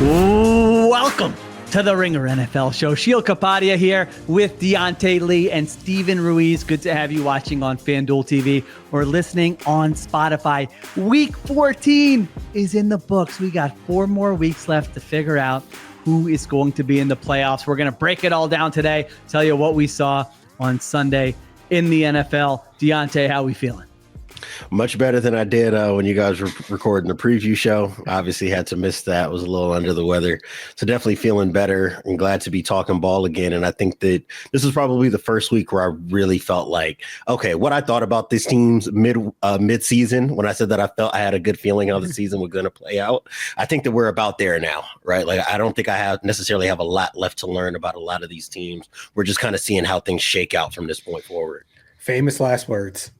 Welcome to the Ringer NFL show. Sheil Kapadia here with Diante Lee and Steven Ruiz. Good to have you watching on FanDuel TV or listening on Spotify. Week 14 is in the books. We got 4 more weeks left to figure out who is going to be in the playoffs. We're going to break it all down today, tell you what we saw on Sunday in the NFL. Diante, how we feeling? Much better than I did when you guys were recording the preview show. Obviously had to miss that. Was a little under the weather. So definitely feeling better and glad to be talking ball again. And I think that this is probably the first week where I really felt like, okay, what I thought about this team's mid-season when I said that I felt I had a good feeling how the season was going to play out. I think that we're about there now, right? Like, I don't think I necessarily have a lot left to learn about a lot of these teams. We're just kind of seeing how things shake out from this point forward. Famous last words.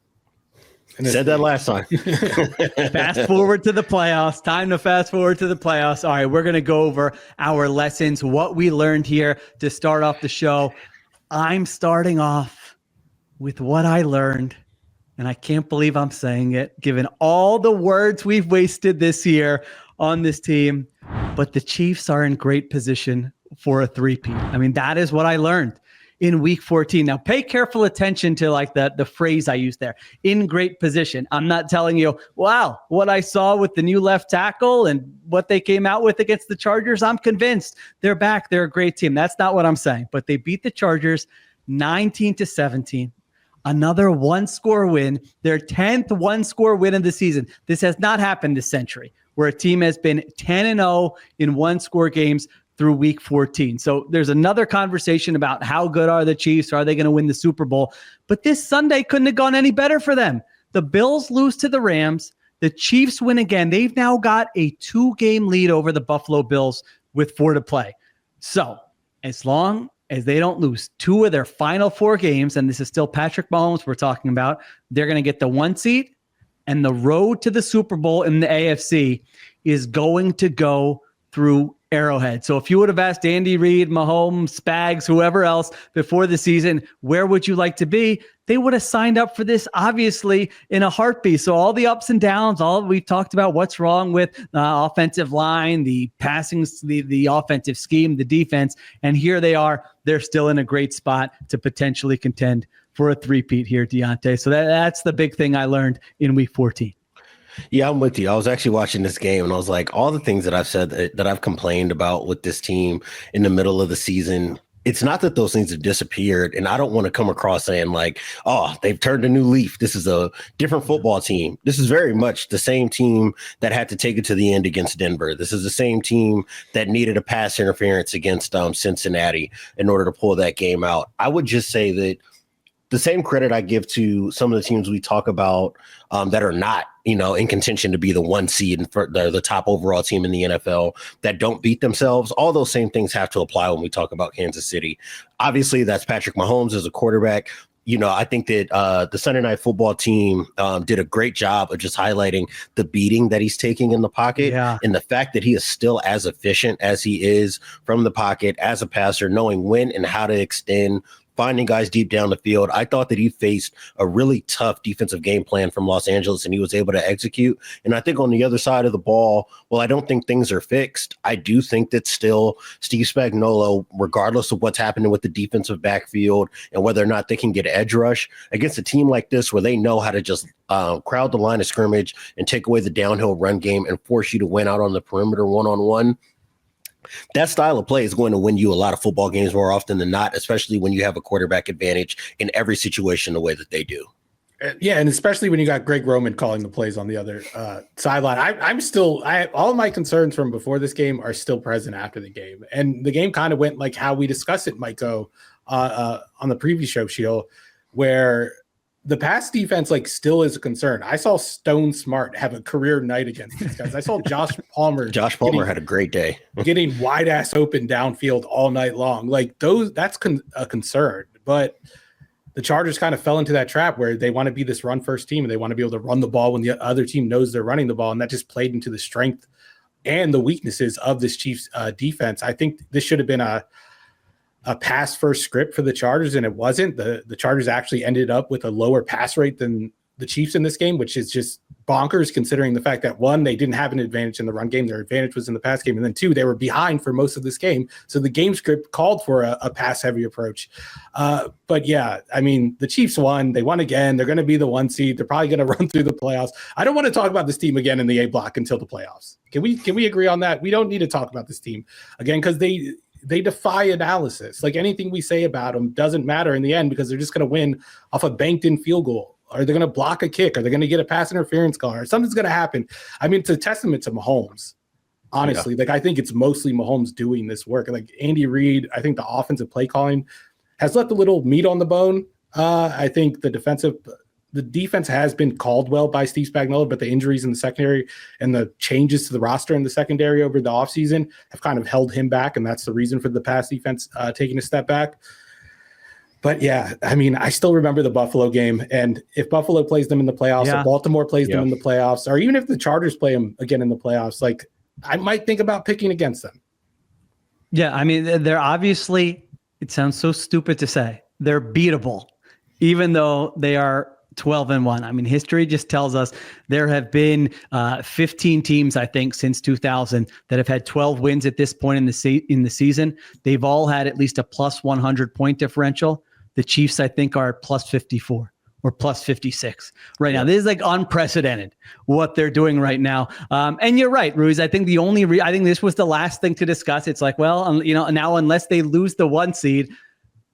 Said that last time. Fast forward to the playoffs. Time to fast forward to the playoffs. All right, we're going to go over our lessons, what we learned here to start off the show. I'm starting off with what I learned, and I can't believe I'm saying it, given all the words we've wasted this year on this team. But the Chiefs are in great position for a three-peat. I mean, that is what I learned in week 14. Now, pay careful attention to like the phrase I used there, in great position. I'm not telling you, wow, what I saw with the new left tackle and what they came out with against the Chargers, I'm convinced they're back. They're a great team. That's not what I'm saying. But they beat the Chargers 19-17. Another one-score win, their 10th one-score win of the season. This has not happened this century, where a team has been 10-0 in one-score games through week 14. So there's another conversation about how good are the Chiefs? Are they going to win the Super Bowl? But this Sunday couldn't have gone any better for them. The Bills lose to the Rams. The Chiefs win again. They've now got a 2-game lead over the Buffalo Bills with 4 to play. So as long as they don't lose 2 of their final 4 games, and this is still Patrick Mahomes we're talking about, they're going to get the 1 seed, and the road to the Super Bowl in the AFC is going to go through Arrowhead. So if you would have asked Andy Reid, Mahomes, Spags, whoever else before the season, where would you like to be? They would have signed up for this, obviously, in a heartbeat. So all the ups and downs, all we talked about what's wrong with offensive line, the passing, the offensive scheme, the defense, and here they are. They're still in a great spot to potentially contend for a three-peat here, Diante. So that's the big thing I learned in week 14. Yeah, I'm with you. I was actually watching this game and I was like, all the things that I've said that I've complained about with this team in the middle of the season, it's not that those things have disappeared. And I don't want to come across saying like, oh, they've turned a new leaf. This is a different football team. This is very much the same team that had to take it to the end against Denver. This is the same team that needed a pass interference against Cincinnati in order to pull that game out. I would just say that the same credit I give to some of the teams we talk about that are not, in contention to be the 1 seed and for the top overall team in the NFL that don't beat themselves. All those same things have to apply when we talk about Kansas City. Obviously, that's Patrick Mahomes as a quarterback. I think that the Sunday Night Football team did a great job of just highlighting the beating that he's taking in the pocket and the fact that he is still as efficient as he is from the pocket as a passer, knowing when and how to extend, finding guys deep down the field. I thought that he faced a really tough defensive game plan from Los Angeles, and he was able to execute. And I think on the other side of the ball, well, I don't think things are fixed. I do think that still Steve Spagnuolo, regardless of what's happening with the defensive backfield and whether or not they can get edge rush against a team like this where they know how to just crowd the line of scrimmage and take away the downhill run game and force you to win out on the perimeter one-on-one. That style of play is going to win you a lot of football games more often than not, especially when you have a quarterback advantage in every situation the way that they do. Yeah, and especially when you got Greg Roman calling the plays on the other sideline. All of my concerns from before this game are still present after the game. And the game kind of went like how we discussed it might go on the previous show, Sheil, where the pass defense still is a concern. I saw Stone Smart have a career night against these guys. I saw Josh Palmer. Josh Palmer had a great day. Getting wide ass open downfield all night long. That's a concern. But the Chargers kind of fell into that trap where they want to be this run first team and they want to be able to run the ball when the other team knows they're running the ball. And that just played into the strength and the weaknesses of this Chiefs defense. I think this should have been a pass first script for the Chargers, and it wasn't. The Chargers actually ended up with a lower pass rate than the Chiefs in this game, which is just bonkers considering the fact that, one, they didn't have an advantage in the run game. Their advantage was in the pass game. And then two, they were behind for most of this game. So the game script called for a pass-heavy approach. But yeah, I mean, the Chiefs won. They won again. They're going to be the 1 seed. They're probably going to run through the playoffs. I don't want to talk about this team again in the A block until the playoffs. Can we agree on that? We don't need to talk about this team again because they defy analysis. Like anything we say about them doesn't matter in the end because they're just going to win off a banked-in field goal. Are they going to block a kick? Are they going to get a pass interference call? Or something's going to happen. I mean, it's a testament to Mahomes, honestly. Yeah. Like, I think it's mostly Mahomes doing this work. Like, Andy Reid, I think the offensive play calling has left a little meat on the bone. I think the defense has been called well by Steve Spagnuolo, but the injuries in the secondary and the changes to the roster in the secondary over the offseason have kind of held him back, and that's the reason for the pass defense taking a step back. But yeah, I mean, I still remember the Buffalo game, and if Buffalo plays them in the playoffs, if Baltimore plays them in the playoffs, or even if the Chargers play them again in the playoffs, like I might think about picking against them. Yeah, I mean, they're obviously, it sounds so stupid to say, they're beatable, even though they are 12-1. I mean, history just tells us there have been 15 teams, I think, since 2000 that have had 12 wins at this point in the season. They've all had at least a plus 100 point differential. The Chiefs, I think, are plus 54 or plus 56 right now. This is like unprecedented what they're doing right now. And you're right, Ruiz. I think I think this was the last thing to discuss. It's like, well, now unless they lose the 1 seed,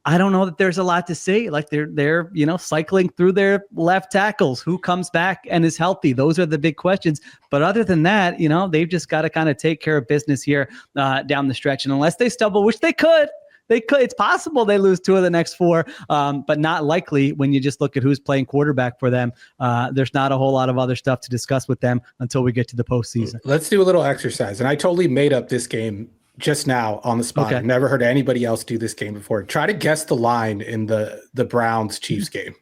I don't know that there's a lot to say. Like they're cycling through their left tackles. Who comes back and is healthy? Those are the big questions. But other than that, they've just got to kind of take care of business here down the stretch. And unless they stumble, which they could. It's possible they lose 2 of the next 4, but not likely when you just look at who's playing quarterback for them. There's not a whole lot of other stuff to discuss with them until we get to the postseason. Let's do a little exercise. And I totally made up this game just now on the spot. Okay. I've never heard anybody else do this game before. Try to guess the line in the Browns-Chiefs game.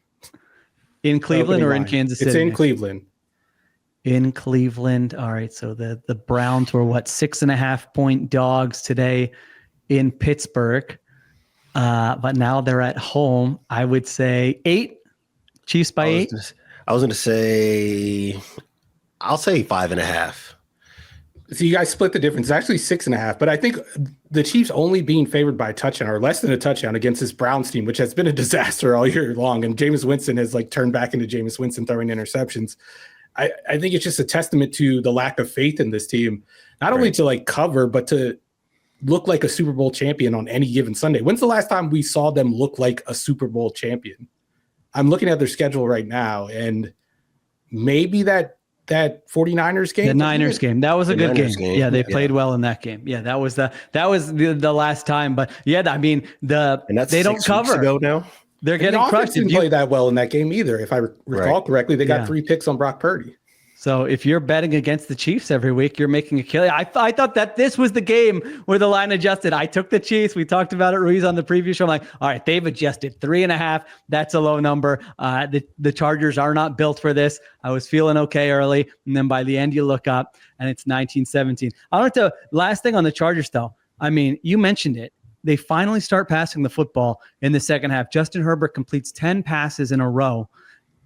In Cleveland or in Kansas City? It's in Cleveland. In Cleveland. All right. So the Browns were 6.5-point dogs today in Pittsburgh. But now they're at home. I would say 8. Chiefs by 8. I was going to say, I'll say 5.5. So you guys split the difference. It's actually 6.5. But I think the Chiefs only being favored by a touchdown or less than a touchdown against this Browns team, which has been a disaster all year long. And Jameis Winston has turned back into Jameis Winston throwing interceptions. I think it's just a testament to the lack of faith in this team, not only to cover, but to look like a Super Bowl champion on any given Sunday. When's the last time we saw them look like a Super Bowl champion? I'm looking at their schedule right now, and maybe that 49ers game. The Niners game. That was a good game. Yeah, they played well in that game. Yeah, that was the last time. But yeah, I mean they don't cover. Ago now. They're getting crushed. Didn't play that well in that game either. If I recall correctly, they got 3 picks on Brock Purdy. So if you're betting against the Chiefs every week, you're making a kill. I thought that this was the game where the line adjusted. I took the Chiefs. We talked about it, Ruiz, on the preview show. I'm like, all right, they've adjusted 3.5. That's a low number. The Chargers are not built for this. I was feeling okay early. And then by the end, you look up and it's 19-17. Last thing on the Chargers, though. I mean, you mentioned it. They finally start passing the football in the second half. Justin Herbert completes 10 passes in a row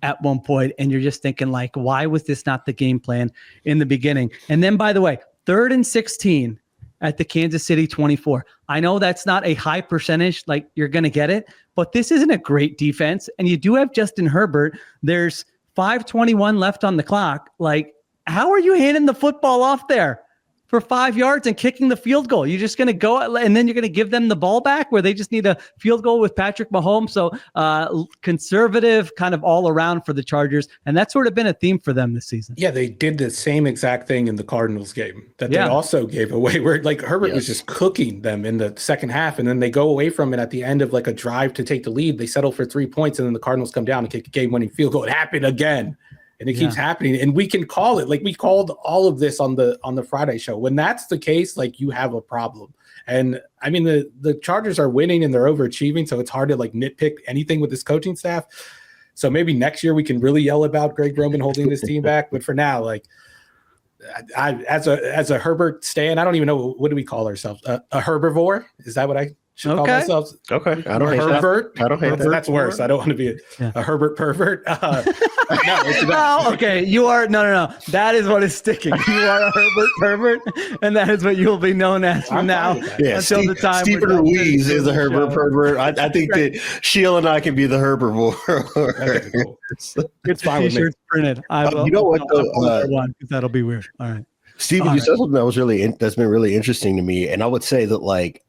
at one point, and you're just thinking, why was this not the game plan in the beginning? And then, by the way, 3rd and 16 at the Kansas City 24. I know that's not a high percentage, you're going to get it, but this isn't a great defense, and you do have Justin Herbert. There's 5:21 left on the clock. How are you handing the football off there for 5 yards and kicking the field goal? You're just going to go and then you're going to give them the ball back where they just need a field goal with Patrick Mahomes. So conservative kind of all around for the Chargers. And that's sort of been a theme for them this season. Yeah, they did the same exact thing in the Cardinals game that they also gave away, where Herbert was just cooking them in the second half. And then they go away from it at the end of a drive to take the lead. They settle for 3 points, and then the Cardinals come down and kick a game-winning field goal. It happened again. And it keeps happening, and we can call it. We called all of this on the Friday show. When that's the case, you have a problem. And I mean, the Chargers are winning and they're overachieving, so it's hard to nitpick anything with this coaching staff. So maybe next year we can really yell about Greg Roman holding this team back. But for now, as a Herbert stan, I don't even know, what do we call ourselves? A herbivore? Is that what I Should call myself Okay. I don't hate Herbert. that. I don't hate that. That's worse. I don't want to be a Herbert pervert. No, oh, okay. You are no. That is what is sticking. You are a Herbert pervert, and that is what you'll be known as from now until the time. Stephen Ruiz is a Herbert pervert. I think that Sheil and I can be the Herbert Okay, cool. Good T-shirts printed. I will. You know what? One because that'll be weird. All right, Stephen, you said something that was that's been really interesting to me, and I would say that like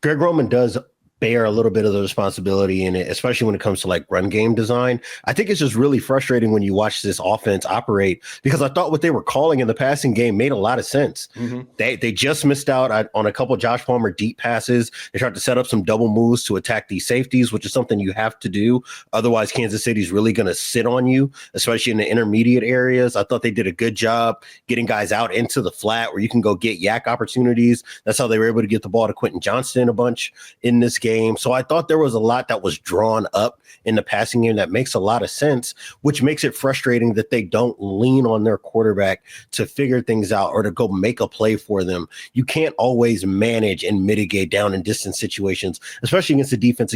Greg Roman does bear a little bit of the responsibility in it, especially when it comes to like run game design. I think it's just really frustrating when you watch this offense operate because I thought what they were calling in the passing game made a lot of sense. Mm-hmm. They just missed out on a couple of Josh Palmer deep passes. They tried to set up some double moves to attack these safeties, which is something you have to do. Otherwise, Kansas City's really going to sit on you, especially in the intermediate areas. I thought they did a good job getting guys out into the flat where you can go get yak opportunities. That's how they were able to get the ball to Quentin Johnston a bunch in this game. So I thought there was a lot that was drawn up in the passing game that makes a lot of sense, which makes it frustrating that they don't lean on their quarterback to figure things out or to go make a play for them. You can't always manage and mitigate down and distance situations, especially against a defense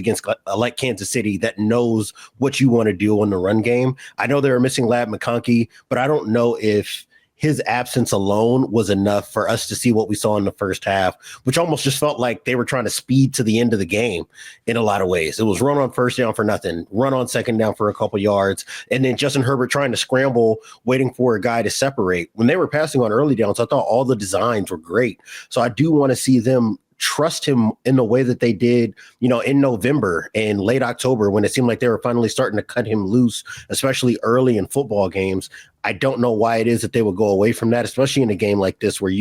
like Kansas City that knows what you want to do on the run game. I know they were missing Lab McConkey, but I don't know if his absence alone was enough for us to see what we saw in the first half, which almost just felt like they were trying to speed to the end of the game in a lot of ways. It was run on first down for nothing, run on second down for a couple yards, and then Justin Herbert trying to scramble, waiting for a guy to separate. When they were passing on early downs, I thought all the designs were great. So I do want to see them trust him in the way that they did, in November and late October when it seemed like they were finally starting to cut him loose, especially early in football games. I don't know why it is that they would go away from that, especially in a game like this where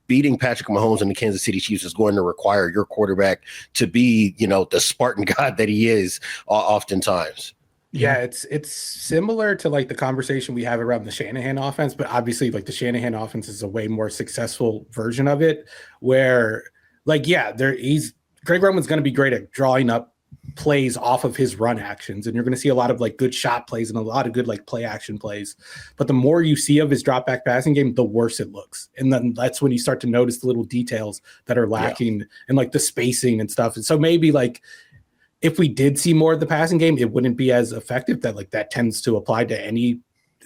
beating Patrick Mahomes and the Kansas City Chiefs is going to require your quarterback to be, the Spartan god that he is oftentimes. Yeah, it's similar to like the conversation we have around the Shanahan offense, but obviously like the Shanahan offense is a way more successful version of it where Greg Roman's going to be great at drawing up plays off of his run actions, and you're going to see a lot of like good shot plays and a lot of good like play action plays. But the more you see of his drop back passing game, the worse it looks. And then that's when you start to notice the little details that are lacking and like the spacing and stuff. And so maybe like if we did see more of the passing game, it wouldn't be as effective. That tends to apply to any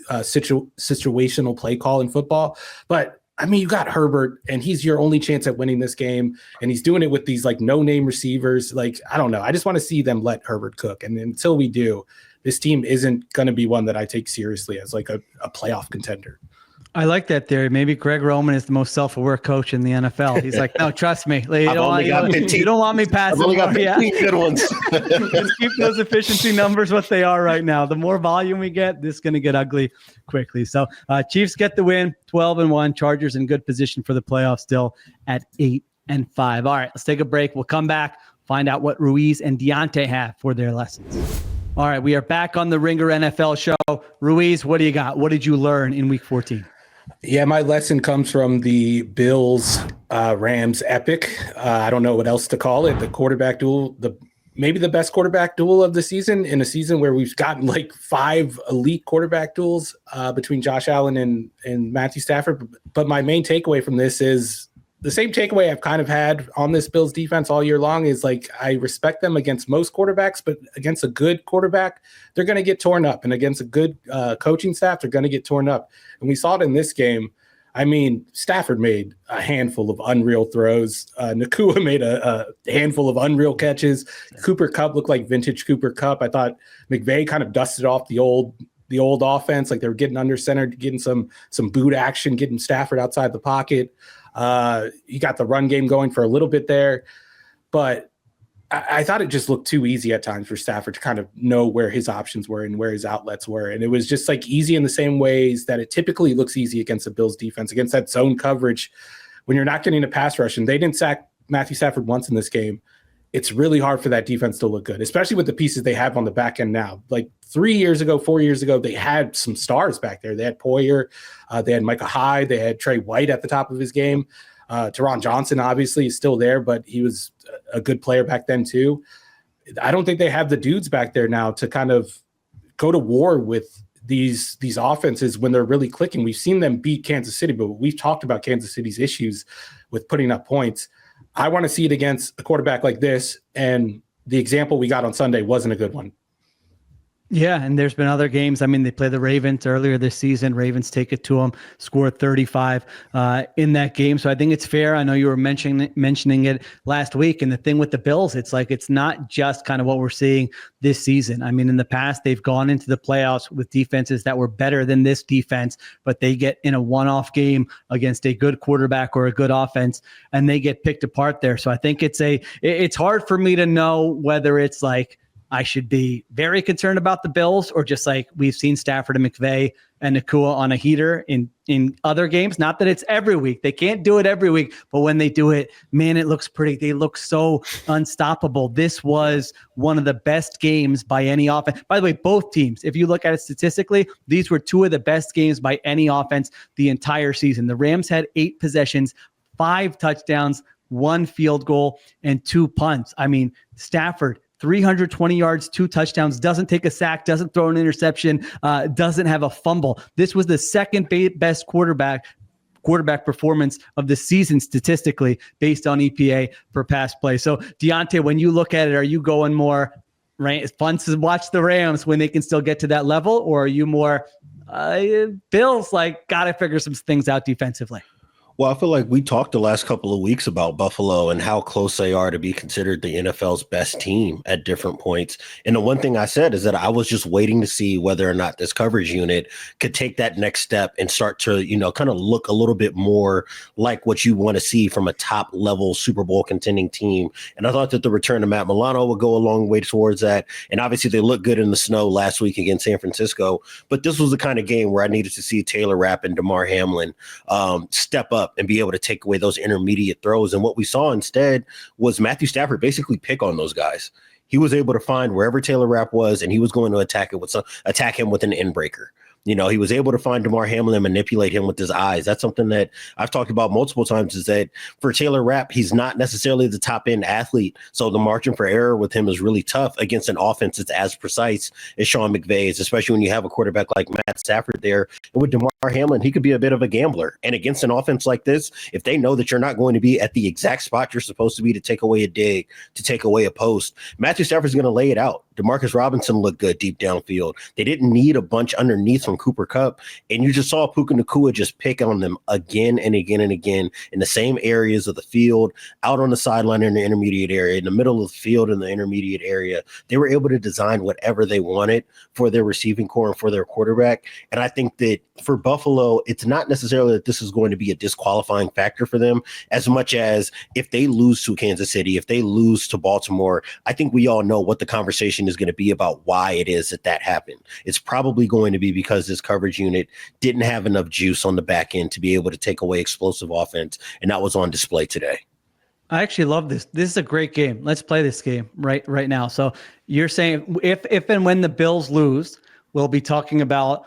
situational play call in football. But I mean, you got Herbert, and he's your only chance at winning this game, and he's doing it with these like no-name receivers. Like, I don't know. I just want to see them let Herbert cook, and until we do, this team isn't going to be one that I take seriously as like a playoff contender. I like that theory. Maybe Greg Roman is the most self-aware coach in the NFL. He's like, no, trust me. Like, you don't want me passing. I've only got 15 good ones. Just keep those efficiency numbers what they are right now. The more volume we get, this is going to get ugly quickly. So Chiefs get the win, 12-1. Chargers in good position for the playoffs still at 8-5. All right, let's take a break. We'll come back, find out what Ruiz and Diante have for their lessons. All right, we are back on the Ringer NFL show. Ruiz, what do you got? What did you learn in week 14? Yeah, my lesson comes from the Bills Rams epic. I don't know what else to call it. The quarterback duel, maybe the best quarterback duel of the season, in a season where we've gotten like 5 elite quarterback duels between Josh Allen and Matthew Stafford. But my main takeaway from this is the same takeaway I've kind of had on this Bills defense all year long is like, I respect them against most quarterbacks, but against a good quarterback, they're going to get torn up. And against a good coaching staff, they're going to get torn up. And we saw it in this game. I mean, Stafford made a handful of unreal throws. Nakua made a handful of unreal catches. Cooper Kupp looked like vintage Cooper Kupp. I thought McVay kind of dusted off the old offense. Like they were getting under center, getting some boot action, getting Stafford outside the pocket. You got the run game going for a little bit there, but I thought it just looked too easy at times for Stafford to kind of know where his options were and where his outlets were. And it was just like easy in the same ways that it typically looks easy against the Bills defense, against that zone coverage. When you're not getting a pass rush, and they didn't sack Matthew Stafford once in this game, it's really hard for that defense to look good, especially with the pieces they have on the back end now. Like 4 years ago, they had some stars back there. They had Poyer, they had Micah Hyde, they had Trey White at the top of his game. Teron Johnson obviously is still there, but he was a good player back then too. I don't think they have the dudes back there now to kind of go to war with these offenses when they're really clicking. We've seen them beat Kansas City, but we've talked about Kansas City's issues with putting up points. I want to see it against a quarterback like this. And the example we got on Sunday wasn't a good one. Yeah, and there's been other games. I mean, they play the Ravens earlier this season. Ravens take it to them, scored 35 in that game. So I think it's fair. I know you were mentioning it last week. And the thing with the Bills, it's like it's not just kind of what we're seeing this season. I mean, in the past, they've gone into the playoffs with defenses that were better than this defense, but they get in a one-off game against a good quarterback or a good offense, and they get picked apart there. So I think it's hard for me to know whether it's like, I should be very concerned about the Bills, or just like we've seen Stafford and McVay and Nakua on a heater in other games. Not that it's every week. They can't do it every week, but when they do it, man, it looks pretty. They look so unstoppable. This was one of the best games by any offense. By the way, both teams, if you look at it statistically, these were two of the best games by any offense the entire season. The Rams had 8 possessions, 5 touchdowns, 1 field goal, and 2 punts. I mean, Stafford, 320 yards, 2 touchdowns, doesn't take a sack, doesn't throw an interception, doesn't have a fumble. This was the second best quarterback performance of the season statistically based on EPA per pass play. So Diante, when you look at it, are you going more, right? It's fun to watch the Rams when they can still get to that level, or are you more Bills, like, got to figure some things out defensively? Well, I feel like we talked the last couple of weeks about Buffalo and how close they are to be considered the NFL's best team at different points. And the one thing I said is that I was just waiting to see whether or not this coverage unit could take that next step and start to, kind of look a little bit more like what you want to see from a top level Super Bowl contending team. And I thought that the return of Matt Milano would go a long way towards that. And obviously they looked good in the snow last week against San Francisco. But this was the kind of game where I needed to see Taylor Rapp and Damar Hamlin step up and be able to take away those intermediate throws. And what we saw instead was Matthew Stafford basically pick on those guys. He was able to find wherever Taylor Rapp was, and he was going to attack him with an end breaker. He was able to find Damar Hamlin and manipulate him with his eyes. That's something that I've talked about multiple times, is that for Taylor Rapp, he's not necessarily the top end athlete. So the margin for error with him is really tough against an offense that's as precise as Sean McVay's, especially when you have a quarterback like Matt Stafford there. And with Damar Hamlin, he could be a bit of a gambler. And against an offense like this, if they know that you're not going to be at the exact spot you're supposed to be to take away a dig, to take away a post, Matthew Stafford's going to lay it out. Demarcus Robinson looked good deep downfield. They didn't need a bunch underneath from Cooper Kupp, and you just saw Puka Nacua just pick on them again and again and again in the same areas of the field, out on the sideline in the intermediate area, in the middle of the field in the intermediate area. They were able to design whatever they wanted for their receiving core and for their quarterback. And I think that for Buffalo, it's not necessarily that this is going to be a disqualifying factor for them, as much as if they lose to Kansas City, if they lose to Baltimore, I think we all know what the conversation is going to be about why it is that happened. It's probably going to be because this coverage unit didn't have enough juice on the back end to be able to take away explosive offense, and that was on display today. I actually love this. This is a great game. Let's play this game right now. So you're saying if and when the Bills lose, we'll be talking about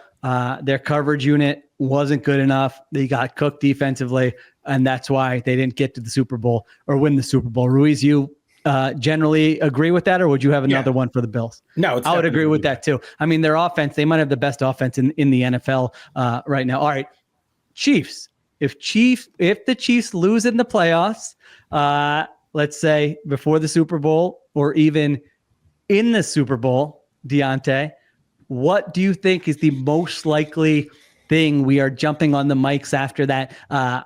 their coverage unit wasn't good enough. They got cooked defensively, and that's why they didn't get to the Super Bowl or win the Super Bowl. Ruiz, you generally agree with that, or would you have another one for the Bills? No, I would agree with that too. I mean, their offense, they might have the best offense in the NFL right now. All right, Chiefs. If the Chiefs lose in the playoffs, let's say before the Super Bowl or even in the Super Bowl, Diante, what do you think is the most likely thing we are jumping on the mics after that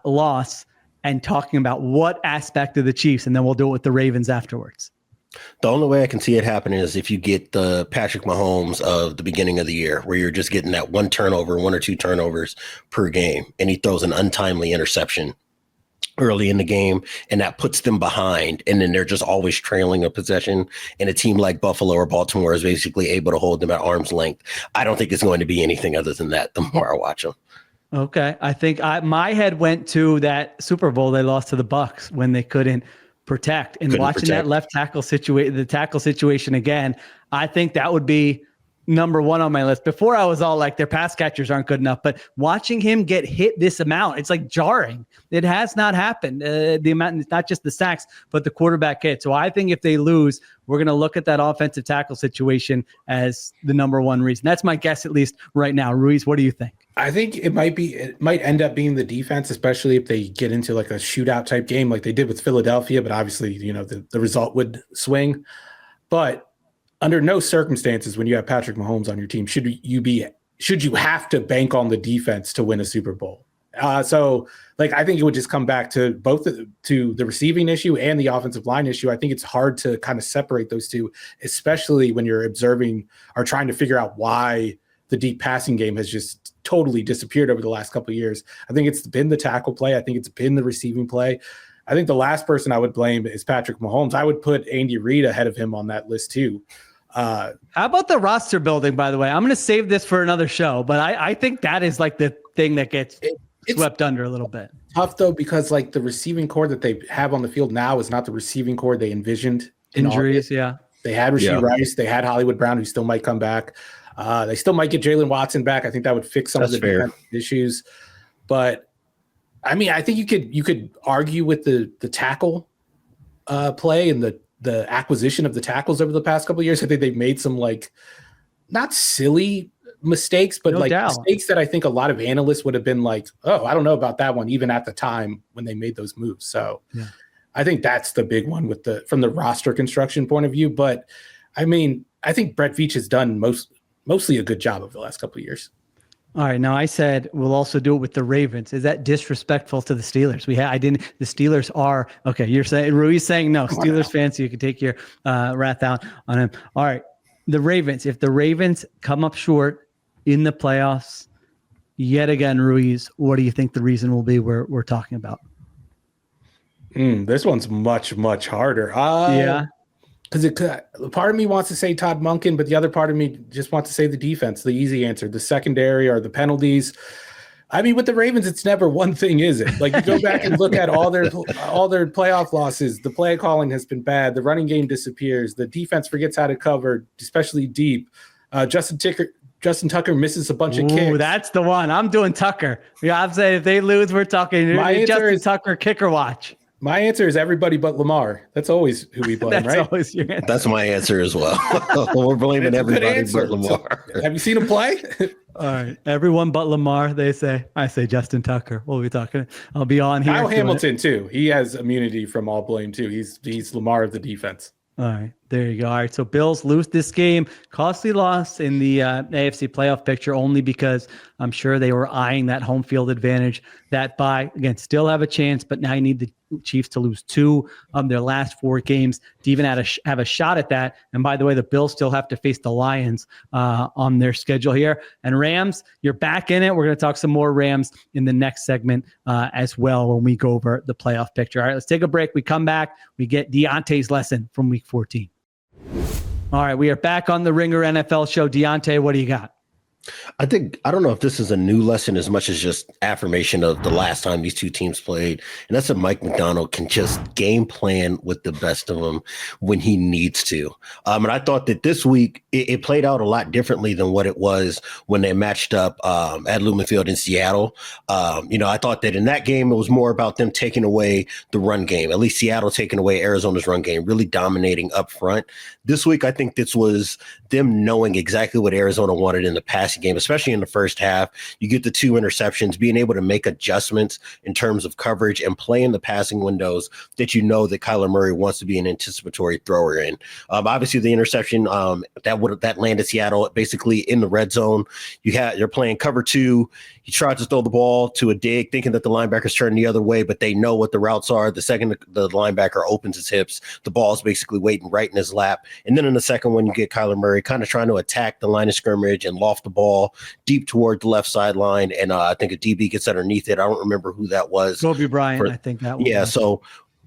loss and talking about? What aspect of the Chiefs? And then we'll do it with the Ravens afterwards. The only way I can see it happening is if you get the Patrick Mahomes of the beginning of the year, where you're just getting that one or 2 turnovers per game, and he throws an untimely interception early in the game, and that puts them behind, and then they're just always trailing a possession, and a team like Buffalo or Baltimore is basically able to hold them at arm's length. I don't think it's going to be anything other than that the more I watch them. Okay. I think my head went to that Super Bowl they lost to the Bucs when they couldn't protect. And watching that left tackle situation again, I think that would be number one on my list. Before I was all like, their pass catchers aren't good enough, but watching him get hit this amount, it's like jarring. It has not happened. The amount, it's not just the sacks, but the quarterback hit. So I think if they lose, we're going to look at that offensive tackle situation as the number one reason. That's my guess, at least right now. Ruiz, what do you think? I think it might end up being the defense, especially if they get into like a shootout type game like they did with Philadelphia, but obviously, the result would swing. But under no circumstances, when you have Patrick Mahomes on your team, should you have to bank on the defense to win a Super Bowl? So I think it would just come back to to the receiving issue and the offensive line issue. I think it's hard to kind of separate those two, especially when you're observing or trying to figure out why the deep passing game has just totally disappeared over the last couple of years. I think it's been the tackle play. I think it's been the receiving play. I think the last person I would blame is Patrick Mahomes. I would put Andy Reid ahead of him on that list too. How about the roster building, by the way? I'm going to save this for another show, but I think that is like the thing that gets swept under a little bit. Tough though, because like the receiving core that they have on the field now is not the receiving core they envisioned. Injuries, yeah. They had Rasheed Rice. They had Hollywood Brown, who still might come back. They still might get Jalen Watson back. I think that would fix some of the defensive issues. But I mean, I think you could argue with the tackle play and the acquisition of the tackles over the past couple of years. I think they've made some not silly mistakes, but mistakes that I think a lot of analysts would have been like, oh, I don't know about that one, even at the time when they made those moves. So I think that's the big one from the roster construction point of view. But I mean, I think Brett Veach has done mostly a good job over the last couple of years. All right. Now I said we'll also do it with the Ravens. Is that disrespectful to the Steelers? The Steelers are okay. You're saying Ruiz saying no. Steelers fans, so you can take your wrath out on him. All right. The Ravens. If the Ravens come up short in the playoffs, yet again, Ruiz, what do you think the reason will be? We're talking about. This one's much, much harder. Because part of me wants to say Todd Monken, but the other part of me just wants to say the defense, the easy answer, the secondary or the penalties. I mean, with the Ravens, it's never one thing, is it? Like you go back and look at all their playoff losses. The play calling has been bad. The running game disappears. The defense forgets how to cover, especially deep. Justin Tucker misses a bunch of kicks. That's the one. I'm doing Tucker. Yeah, I'm saying if they lose, we're talking Justin Tucker kicker watch. My answer is everybody but Lamar. That's always who we blame, right? Always your answer. That's my answer as well. We're blaming everybody but Lamar. So, have you seen him play? All right. Everyone but Lamar, they say. I say Justin Tucker. What are we talking? I'll be on here. Kyle Hamilton, too. He has immunity from all blame, too. He's Lamar of the defense. All right. There you go. All right. So Bills lose this game. Costly loss in the AFC playoff picture only because I'm sure they were eyeing that home field advantage. That bye, again, still have a chance, but now you need the Chiefs to lose 2 of their last 4 games to even have a shot at that. And by the way, the Bills still have to face the Lions on their schedule here. And Rams, you're back in it. We're going to talk some more Rams in the next segment as well when we go over the playoff picture. All right, let's take a break. We come back. We get Diante's lesson from week 14. All right, we are back on the Ringer NFL show. Diante, what do you got? I don't know if this is a new lesson as much as just affirmation of the last time these two teams played. And that's that Mike Macdonald can just game plan with the best of them when he needs to. And I thought that this week it played out a lot differently than what it was when they matched up at Lumen Field in Seattle. I thought that in that game, it was more about them taking away the run game, at least Seattle taking away Arizona's run game, really dominating up front. This week, I think this was them knowing exactly what Arizona wanted in the passing game, especially in the first half. You get the 2 interceptions, being able to make adjustments in terms of coverage and play in the passing windows that you know that Kyler Murray wants to be an anticipatory thrower in. Obviously, the interception that landed Seattle basically in the red zone. You're playing cover 2. He tried to throw the ball to a dig, thinking that the linebacker's turning the other way, but they know what the routes are. The second the linebacker opens his hips, the ball's basically waiting right in his lap. And then in the second one, you get Kyler Murray kind of trying to attack the line of scrimmage and loft the ball deep toward the left sideline. And I think a DB gets underneath it. I don't remember who that was. Kobe Bryant, I think that was. Yeah, so...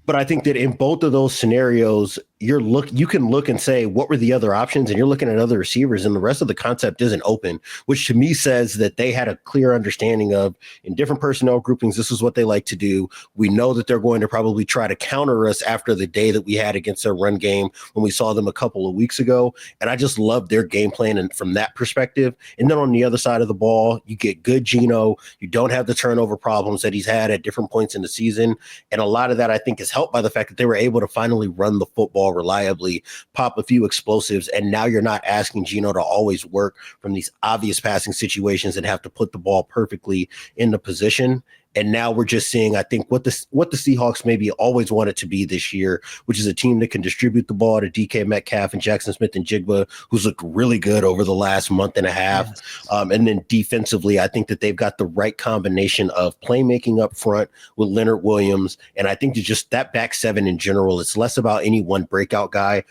But I think that in both of those scenarios, you can look and say, what were the other options? And you're looking at other receivers, and the rest of the concept isn't open, which to me says that they had a clear understanding of, in different personnel groupings, this is what they like to do. We know that they're going to probably try to counter us after the day that we had against their run game when we saw them a couple of weeks ago. And I just love their game plan and from that perspective. And then on the other side of the ball, you get good Geno. You don't have the turnover problems that he's had at different points in the season. And a lot of that, I think, is helped by the fact that they were able to finally run the football reliably, pop a few explosives, and now you're not asking Geno to always work from these obvious passing situations and have to put the ball perfectly in the position. And now we're just seeing, I think, what the Seahawks maybe always wanted to be this year, which is a team that can distribute the ball to DK Metcalf and Jackson Smith-Njigba, who's looked really good over the last month and a half. Yes. And then defensively, I think that they've got the right combination of playmaking up front with Leonard Williams. And I think just that back seven in general, it's less about any one breakout guy.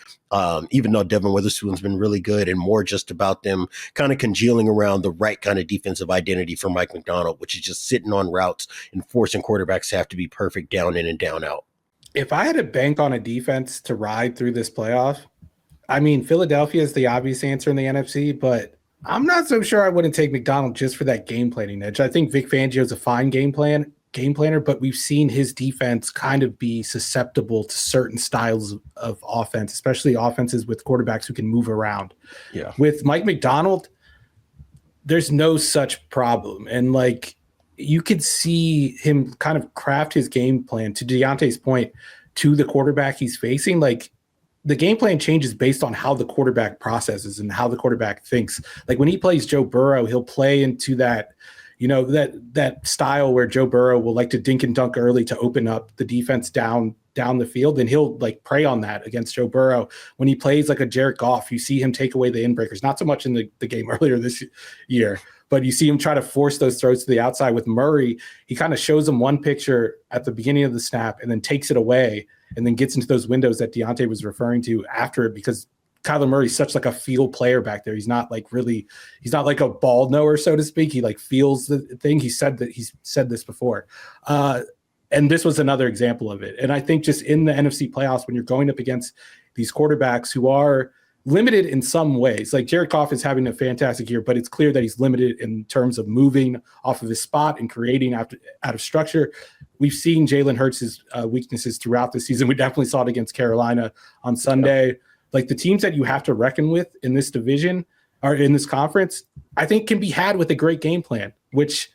Even though Devin Witherspoon's been really good, and more just about them kind of congealing around the right kind of defensive identity for Mike Macdonald, which is just sitting on routes and forcing quarterbacks to have to be perfect down in and down out. If I had to bank on a defense to ride through this playoff, I mean, Philadelphia is the obvious answer in the NFC, but I'm not so sure I wouldn't take Macdonald just for that game planning edge. I think Vic Fangio is a fine game planner, but we've seen his defense kind of be susceptible to certain styles of offense, especially offenses with quarterbacks who can move around. Yeah. With Mike Macdonald, there's no such problem. And like, you could see him kind of craft his game plan, to Diante's point, to the quarterback he's facing. Like, the game plan changes based on how the quarterback processes and how the quarterback thinks. Like, when he plays Joe Burrow, he'll play into that, you know, that style where Joe Burrow will like to dink and dunk early to open up the defense down the field, and he'll like prey on that against Joe Burrow. When he plays like a Jared Goff, you see him take away the inbreakers, not so much in the game earlier this year, but you see him try to force those throws to the outside. With Murray, he kind of shows him one picture at the beginning of the snap and then takes it away and then gets into those windows that Diante was referring to after it, because Kyler Murray's such like a field player back there. He's not like a ball knower, so to speak. He like feels the thing. He's said this before. And this was another example of it. And I think just in the NFC playoffs, when you're going up against these quarterbacks who are limited in some ways, like Jared Goff is having a fantastic year, but it's clear that he's limited in terms of moving off of his spot and creating out of structure. We've seen Jalen Hurts' weaknesses throughout the season. We definitely saw it against Carolina on Sunday. Yep. Like, the teams that you have to reckon with in this division or in this conference, I think can be had with a great game plan, which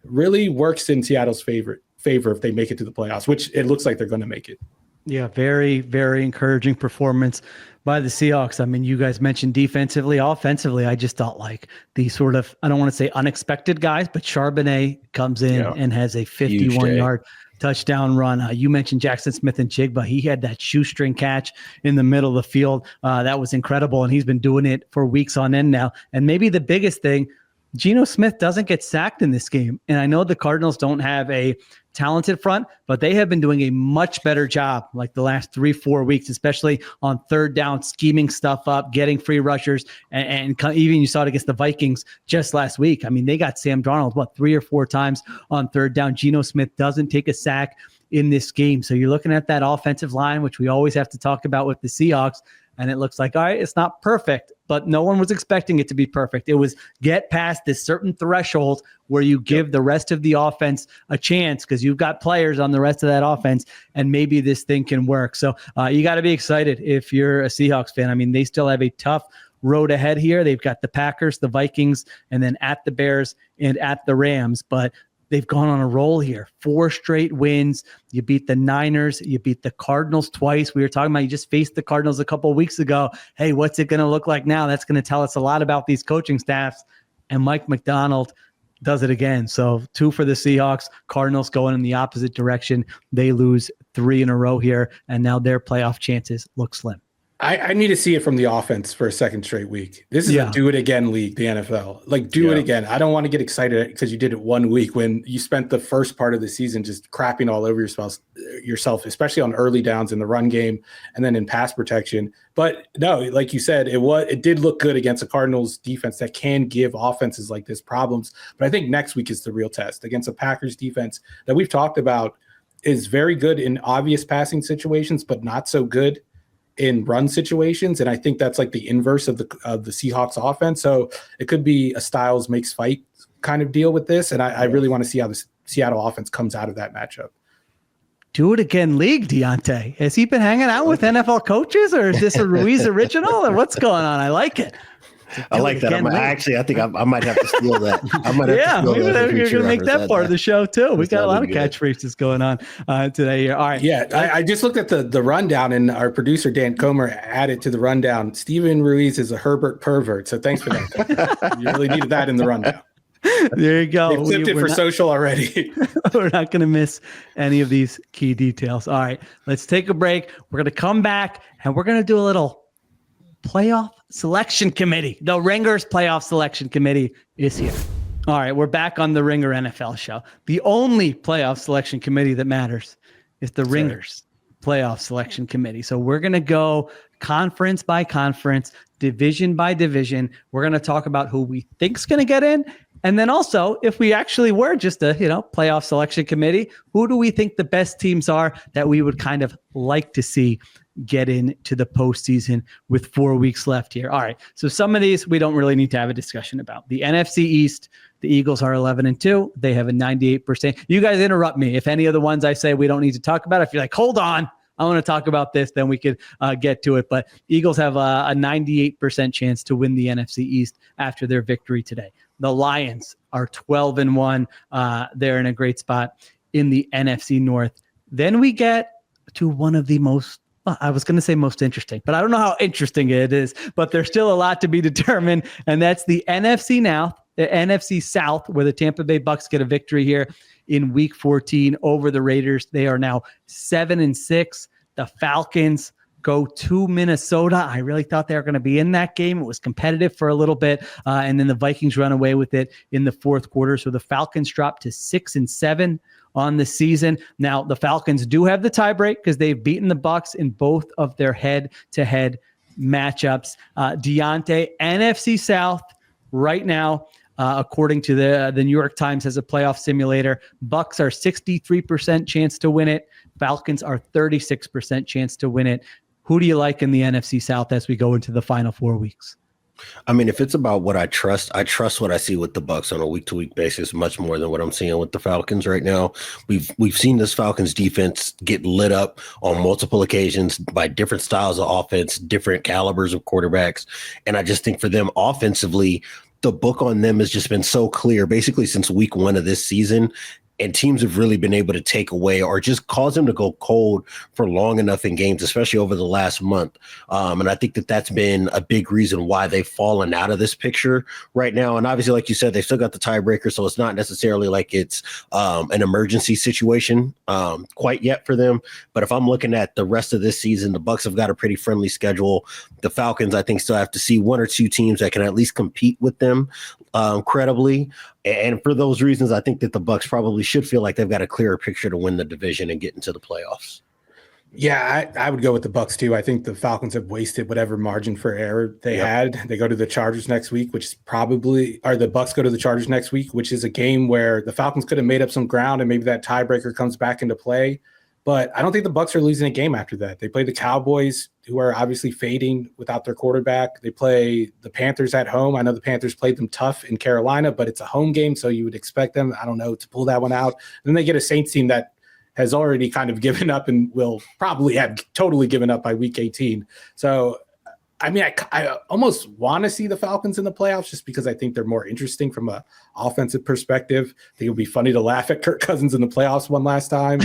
really works in Seattle's favor if they make it to the playoffs, which it looks like they're going to make it. Yeah, very, very encouraging performance by the Seahawks. I mean, you guys mentioned defensively, offensively, I just thought like the sort of, I don't want to say unexpected guys, but Charbonnet comes in and has a 51-yard touchdown run. You mentioned Jackson Smith-Njigba. He had that shoestring catch in the middle of the field. That was incredible, and he's been doing it for weeks on end now. And maybe the biggest thing, Geno Smith doesn't get sacked in this game. And I know the Cardinals don't have a talented front, but they have been doing a much better job like the last 3-4 weeks, especially on third down, scheming stuff up, getting free rushers. And even you saw it against the Vikings just last week. I mean, they got Sam Darnold, 3 or 4 times on third down. Geno Smith doesn't take a sack in this game. So you're looking at that offensive line, which we always have to talk about with the Seahawks. And it looks like, all right, it's not perfect, but no one was expecting it to be perfect. It was get past this certain threshold where you give the rest of the offense a chance because you've got players on the rest of that offense, and maybe this thing can work. So you got to be excited if you're a Seahawks fan. I mean, they still have a tough road ahead here. They've got the Packers, the Vikings, and then at the Bears and at the Rams. But they've gone on a roll here. 4 straight wins. You beat the Niners. You beat the Cardinals twice. We were talking about you just faced the Cardinals a couple of weeks ago. Hey, what's it going to look like now? That's going to tell us a lot about these coaching staffs. And Mike Macdonald does it again. So 2 for the Seahawks. Cardinals going in the opposite direction. They lose 3 in a row here, and now their playoff chances look slim. I need to see it from the offense for a second straight week. This is a do it again league, the NFL. Like, do it again. I don't want to get excited because you did it one week when you spent the first part of the season just crapping all over yourself, especially on early downs in the run game and then in pass protection. But no, like you said, it did look good against the Cardinals defense that can give offenses like this problems. But I think next week is the real test against a Packers defense that we've talked about is very good in obvious passing situations, but not so good in run situations, and I think that's like the inverse of the Seahawks offense. So it could be a Styles makes fight kind of deal with this, and I really want to see how the Seattle offense comes out of that matchup. Do it again, league, Diante. Has he been hanging out with NFL coaches, or is this a Ruiz original, or what's going on? I like it. I like that. I think I might have to steal that. I might have to steal that. You're going to make that part of the show too. We got a lot of catchphrases going on today here. All right. Yeah, I just looked at the rundown, and our producer Dan Comer added to the rundown. Steven Ruiz is a Herbert pervert. So thanks for that. You really needed that in the rundown. There you go. They flipped it for social already. We're not going to miss any of these key details. All right, let's take a break. We're going to come back, and we're going to do a little playoff selection committee. The Ringers playoff selection committee is here. All right, we're back on the Ringer NFL show. The only playoff selection committee that matters is the Ringers playoff selection committee. So we're going to go conference by conference, division by division. We're going to talk about who we think's going to get in. And then also, if we actually were just a, playoff selection committee, who do we think the best teams are that we would kind of like to see get into the postseason with 4 weeks left here? All right. So some of these we don't really need to have a discussion about. The NFC East, the Eagles are 11-2. They have a 98%. You guys interrupt me. If any of the ones I say we don't need to talk about, if you're like, hold on, I want to talk about this, then we could get to it. But Eagles have a 98% chance to win the NFC East after their victory today. The Lions are 12-1. They're in a great spot in the NFC North. Then we get to one of the most, I was going to say most interesting, but I don't know how interesting it is, but there's still a lot to be determined. And that's the NFC South, where the Tampa Bay Bucks get a victory here in week 14 over the Raiders. They are now 7-6. The Falcons go to Minnesota. I really thought they were going to be in that game. It was competitive for a little bit, and then the Vikings run away with it in the fourth quarter. So the Falcons dropped to 6-7 on the season. Now the Falcons do have the tiebreak because they've beaten the Bucks in both of their head-to-head matchups. Diante, NFC South right now, according to the New York Times, has a playoff simulator. Bucks are 63% chance to win it. Falcons are 36% chance to win it. Who do you like in the NFC South as we go into the final 4 weeks? I mean, if it's about what I trust what I see with the Bucks on a week-to-week basis much more than what I'm seeing with the Falcons right now. We've seen this Falcons defense get lit up on multiple occasions by different styles of offense, different calibers of quarterbacks. And I just think for them offensively, the book on them has just been so clear basically since week 1 of this season. And teams have really been able to take away or just cause them to go cold for long enough in games, especially over the last month. And I think that's been a big reason why they've fallen out of this picture right now. And obviously, like you said, they've still got the tiebreaker, so it's not necessarily like it's an emergency situation quite yet for them. But if I'm looking at the rest of this season, the Bucks have got a pretty friendly schedule. The Falcons, I think, still have to see one or two teams that can at least compete with them credibly. And for those reasons, I think that the Bucks probably should feel like they've got a clearer picture to win the division and get into the playoffs. Yeah, I would go with the Bucks too. I think the Falcons have wasted whatever margin for error they had. They go to the Chargers next week, which is the Bucks go to the Chargers next week, which is a game where the Falcons could have made up some ground and maybe that tiebreaker comes back into play. But I don't think the Bucks are losing a game after that. They play the Cowboys, who are obviously fading without their quarterback. They play the Panthers at home. I know the Panthers played them tough in Carolina, but it's a home game, so you would expect them, to pull that one out. And then they get a Saints team that has already kind of given up and will probably have totally given up by week 18. So, I mean, I almost want to see the Falcons in the playoffs just because I think they're more interesting from an offensive perspective. I think it would be funny to laugh at Kirk Cousins in the playoffs one last time.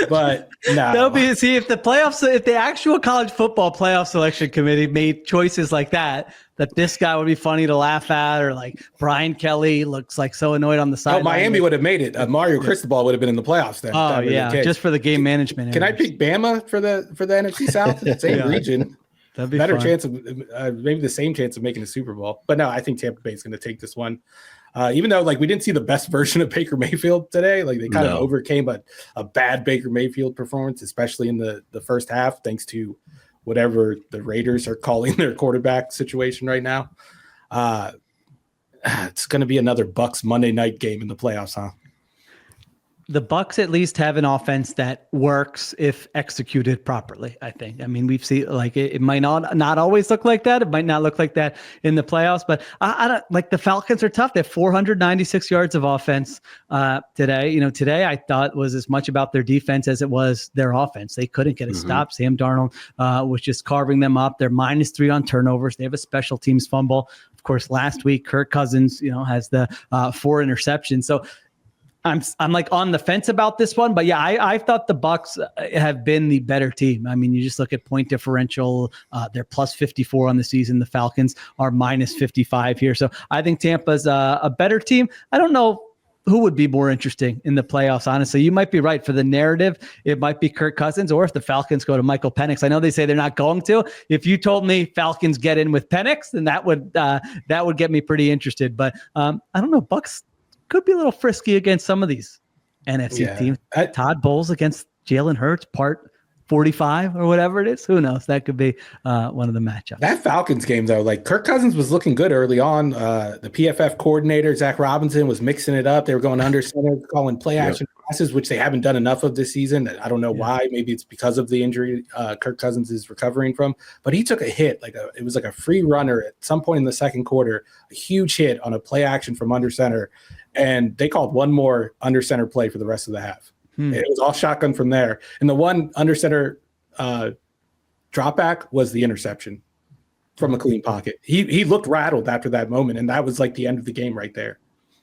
But no. If the actual college football playoff selection committee made choices like that this guy would be funny to laugh at, or like Brian Kelly looks like so annoyed on the side. Miami would have made it. Mario Cristobal would have been in the playoffs then. Oh yeah, just for the game management. Can I pick Bama for the NFC South? Same region. That'd be better fun. Chance of maybe the same chance of making a Super Bowl. But no, I think Tampa Bay is going to take this one. Even though we didn't see the best version of Baker Mayfield today, they kind of overcame a bad Baker Mayfield performance, especially in the first half, thanks to whatever the Raiders are calling their quarterback situation right now. It's going to be another Bucks Monday night game in the playoffs, huh? the Bucks at least have an offense that works if executed properly, I think. I mean, we've seen like it might not always look like that. It might not look like that in the playoffs, but I don't like the Falcons are tough. They have 496 yards of offense today. You know, today I thought was as much about their defense as it was their offense. They couldn't get a stop. Sam Darnold was just carving them up. They're -3 on turnovers. They have a special teams fumble. Of course, last week, Kirk Cousins, has the 4 interceptions. So I'm like on the fence about this one, but yeah, I thought the Bucks have been the better team. I mean, you just look at point differential; they're +54 on the season. The Falcons are -55 here, so I think Tampa's a better team. I don't know who would be more interesting in the playoffs. Honestly, you might be right for the narrative. It might be Kirk Cousins, or if the Falcons go to Michael Penix. I know they say they're not going to. If you told me Falcons get in with Penix, then that would get me pretty interested. But I don't know, Bucks could be a little frisky against some of these NFC teams. Todd Bowles against Jalen Hurts, part 45 or whatever it is. Who knows? That could be one of the matchups. That Falcons game, though, like Kirk Cousins was looking good early on. The PFF coordinator, Zach Robinson, was mixing it up. They were going under center, calling play action passes, which they haven't done enough of this season. I don't know why. Maybe it's because of the injury Kirk Cousins is recovering from. But he took a hit. It was like a free runner at some point in the second quarter, a huge hit on a play action from under center. And they called one more under center play for the rest of the half. It was all shotgun from there. And the one under center drop back was the interception from a clean pocket. He looked rattled after that moment. And that was like the end of the game right there.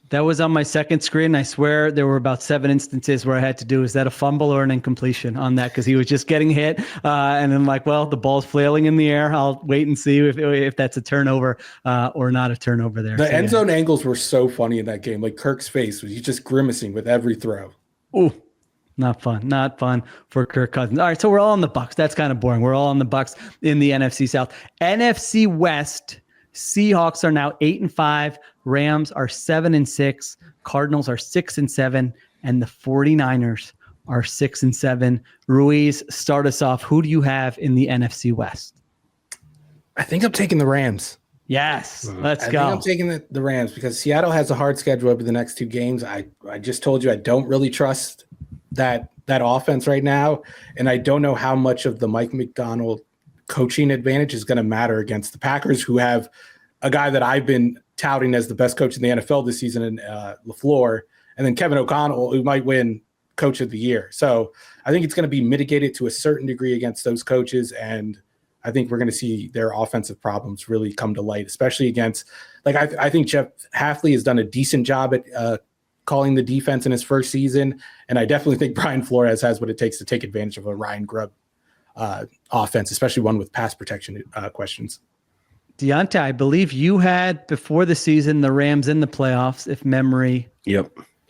That was on my second screen. I swear there were about 7 instances where I had to do, is that a fumble or an incompletion on that? Because he was just getting hit. And I'm like, well, the ball's flailing in the air. I'll wait and see if that's a turnover or not a turnover there. The end zone angles were so funny in that game. Like Kirk's face was just grimacing with every throw. Ooh. Not fun for Kirk Cousins. All right, so we're all on the Bucks. That's kind of boring. We're all on the Bucks in the NFC South. NFC West, Seahawks are now 8-5. Rams are 7-6. Cardinals are 6-7, and the 49ers are 6-7. Ruiz, start us off. Who do you have in the NFC West? I think I'm taking the Rams. Yes, let's go. I think I'm taking the Rams because Seattle has a hard schedule over the next 2 games. I just told you I don't really trust that offense right now, and I don't know how much of the Mike McDonald coaching advantage is going to matter against the Packers, who have a guy that I've been touting as the best coach in the NFL this season in LaFleur, and then Kevin O'Connell, who might win Coach of the Year. So I think it's going to be mitigated to a certain degree against those coaches, and I think we're going to see their offensive problems really come to light, especially against, like, I think Jeff Hafley has done a decent job at calling the defense in his first season, and I definitely think Brian Flores has what it takes to take advantage of a Ryan Grubb offense, especially one with pass protection questions. Diante, I believe you had before the season the Rams in the playoffs, if memory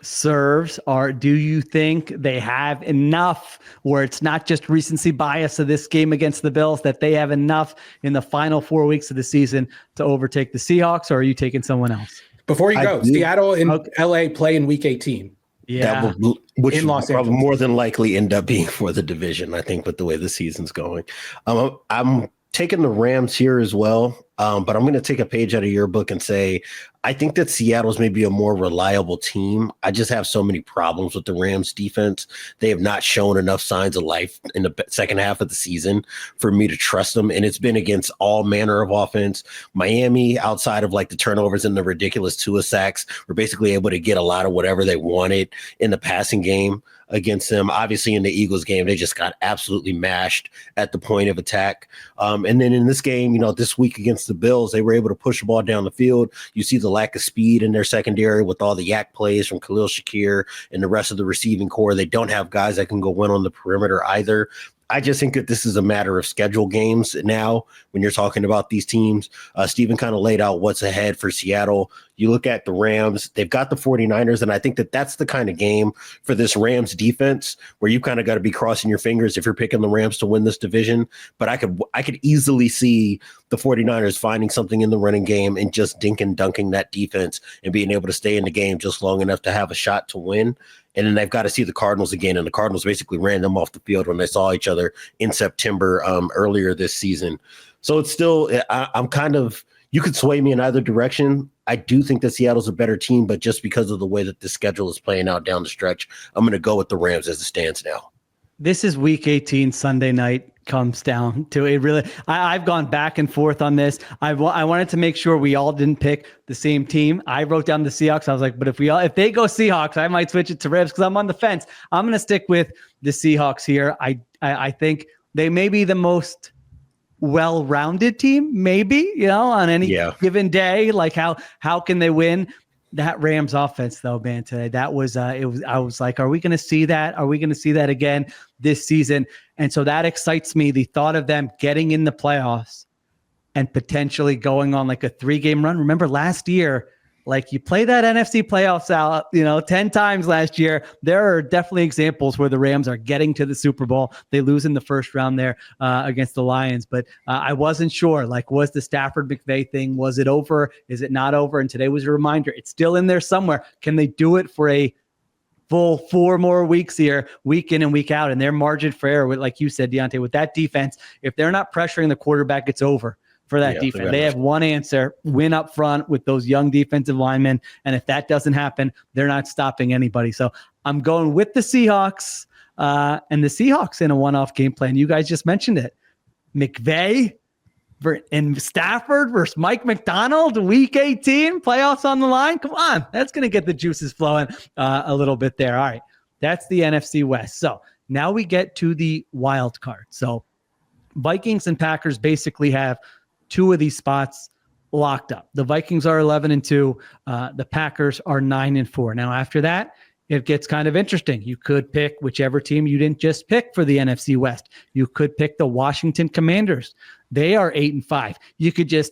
serves. Do you think they have enough where it's not just recency bias of this game against the Bills, that they have enough in the final 4 weeks of the season to overtake the Seahawks, or are you taking someone else? Before you go, Seattle and LA play in week 18. Yeah. Which in Los Angeles. more than likely end up being for the division, I think, with the way the season's going. I'm taking the Rams here as well, but I'm going to take a page out of your book and say I think that Seattle's maybe a more reliable team. I just have so many problems with the Rams defense. They have not shown enough signs of life in the second half of the season for me to trust them, and it's been against all manner of offense. Miami, outside of like the turnovers and the ridiculous Tua sacks, were basically able to get a lot of whatever they wanted in the passing game against them. Obviously, in the Eagles game, they just got absolutely mashed at the point of attack. And then in this game, this week against the Bills, they were able to push the ball down the field. You see the lack of speed in their secondary with all the yak plays from Khalil Shakir and the rest of the receiving core. They don't have guys that can go win on the perimeter either. I just think that this is a matter of schedule games now when you're talking about these teams. Steven kind of laid out what's ahead for Seattle. You look at the Rams, they've got the 49ers, and I think that that's the kind of game for this Rams defense where you kind of got to be crossing your fingers if you're picking the Rams to win this division. But I could easily see the 49ers finding something in the running game and just dunking that defense and being able to stay in the game just long enough to have a shot to win. And then they've got to see the Cardinals again, and the Cardinals basically ran them off the field when they saw each other in September earlier this season. So it's still, I'm kind of, you could sway me in either direction. I do think that Seattle's a better team, but just because of the way that the schedule is playing out down the stretch, I'm going to go with the Rams as it stands now. This is week 18, Sunday night comes down to it. Really, I've gone back and forth on this. I wanted to make sure we all didn't pick the same team. I wrote down the Seahawks. I was like, but if they go Seahawks, I might switch it to Rams because I'm on the fence. I'm going to stick with the Seahawks here. I think they may be the most well-rounded team, maybe, on any given day. Like how can they win? That Rams offense, though, man, today, that was, I was like, are we going to see that? Are we going to see that again this season? And so that excites me. The thought of them getting in the playoffs and potentially going on like a 3-game run. Remember last year, like you play that NFC playoffs out, 10 times last year. There are definitely examples where the Rams are getting to the Super Bowl. They lose in the first round there against the Lions. But I wasn't sure, like, was the Stafford McVay thing, was it over? Is it not over? And today was a reminder. It's still in there somewhere. Can they do it for a full 4 more weeks here, week in and week out? And their margin for error, like you said, Diante, with that defense, if they're not pressuring the quarterback, it's over for that defense. They have one answer: win up front with those young defensive linemen. And if that doesn't happen, they're not stopping anybody. So I'm going with the Seahawks, and the Seahawks in a one-off game plan. You guys just mentioned it. McVay and Stafford versus Mike McDonald, week 18, playoffs on the line. Come on. That's going to get the juices flowing a little bit there. All right. That's the NFC West. So now we get to the wild card. So Vikings and Packers basically have 2 of these spots locked up. The Vikings are 11-2. The Packers are 9-4. Now, after that, it gets kind of interesting. You could pick whichever team you didn't just pick for the NFC West. You could pick the Washington Commanders. They are 8-5. You could just,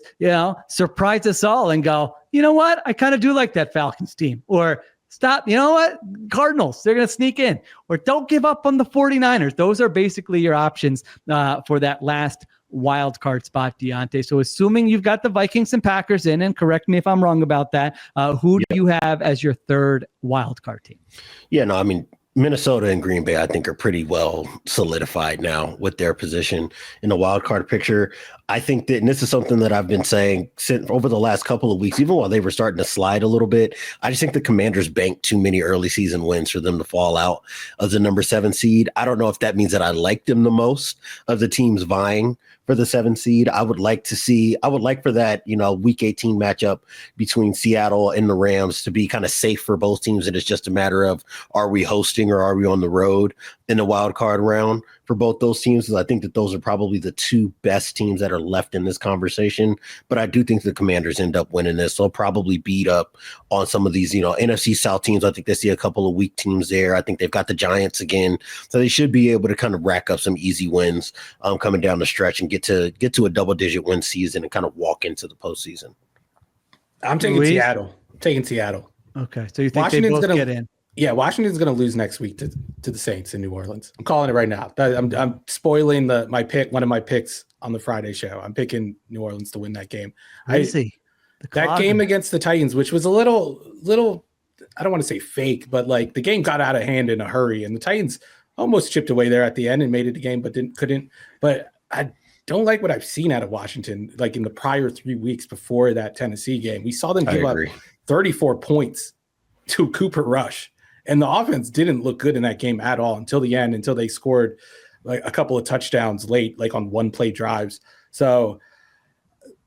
surprise us all and go, you know what? I kind of do like that Falcons team. Or stop, you know what? Cardinals, they're going to sneak in. Or don't give up on the 49ers. Those are basically your options for that last wild card spot, Diante. So assuming you've got the Vikings and Packers in, and correct me if I'm wrong about that, who do you have as your third wild card team? Yeah, no, I mean, Minnesota and Green Bay, I think, are pretty well solidified now with their position in the wild card picture. I think that, and this is something that I've been saying since over the last couple of weeks, even while they were starting to slide a little bit, I just think the Commanders banked too many early season wins for them to fall out as the number 7 seed. I don't know if that means that I like them the most of the teams vying for the 7 seed. I would like for that, week 18 matchup between Seattle and the Rams to be kind of safe for both teams. And it's just a matter of, are we hosting or are we on the road in the wild card round for both those teams? Because I think that those are probably the 2 best teams that are left in this conversation. But I do think the Commanders end up winning this. They'll probably beat up on some of these, NFC South teams. I think they see a couple of weak teams there. I think they've got the Giants again. So they should be able to kind of rack up some easy wins coming down the stretch and get to a double-digit win season and kind of walk into the postseason. I'm taking Seattle. Okay, so you think Washington's they both get in? Yeah, Washington's going to lose next week to the Saints in New Orleans. I'm calling it right now. I'm spoiling one of my picks on the Friday show. I'm picking New Orleans to win that game. That game against the Titans, which was a little, I don't want to say fake, but like the game got out of hand in a hurry, and the Titans almost chipped away there at the end and made it a game, but couldn't. But I don't like what I've seen out of Washington, like in the prior 3 weeks before that Tennessee game. We saw them give up 34 points to Cooper Rush. And the offense didn't look good in that game at all until the end, until they scored like a couple of touchdowns late, like on 1-play drives. So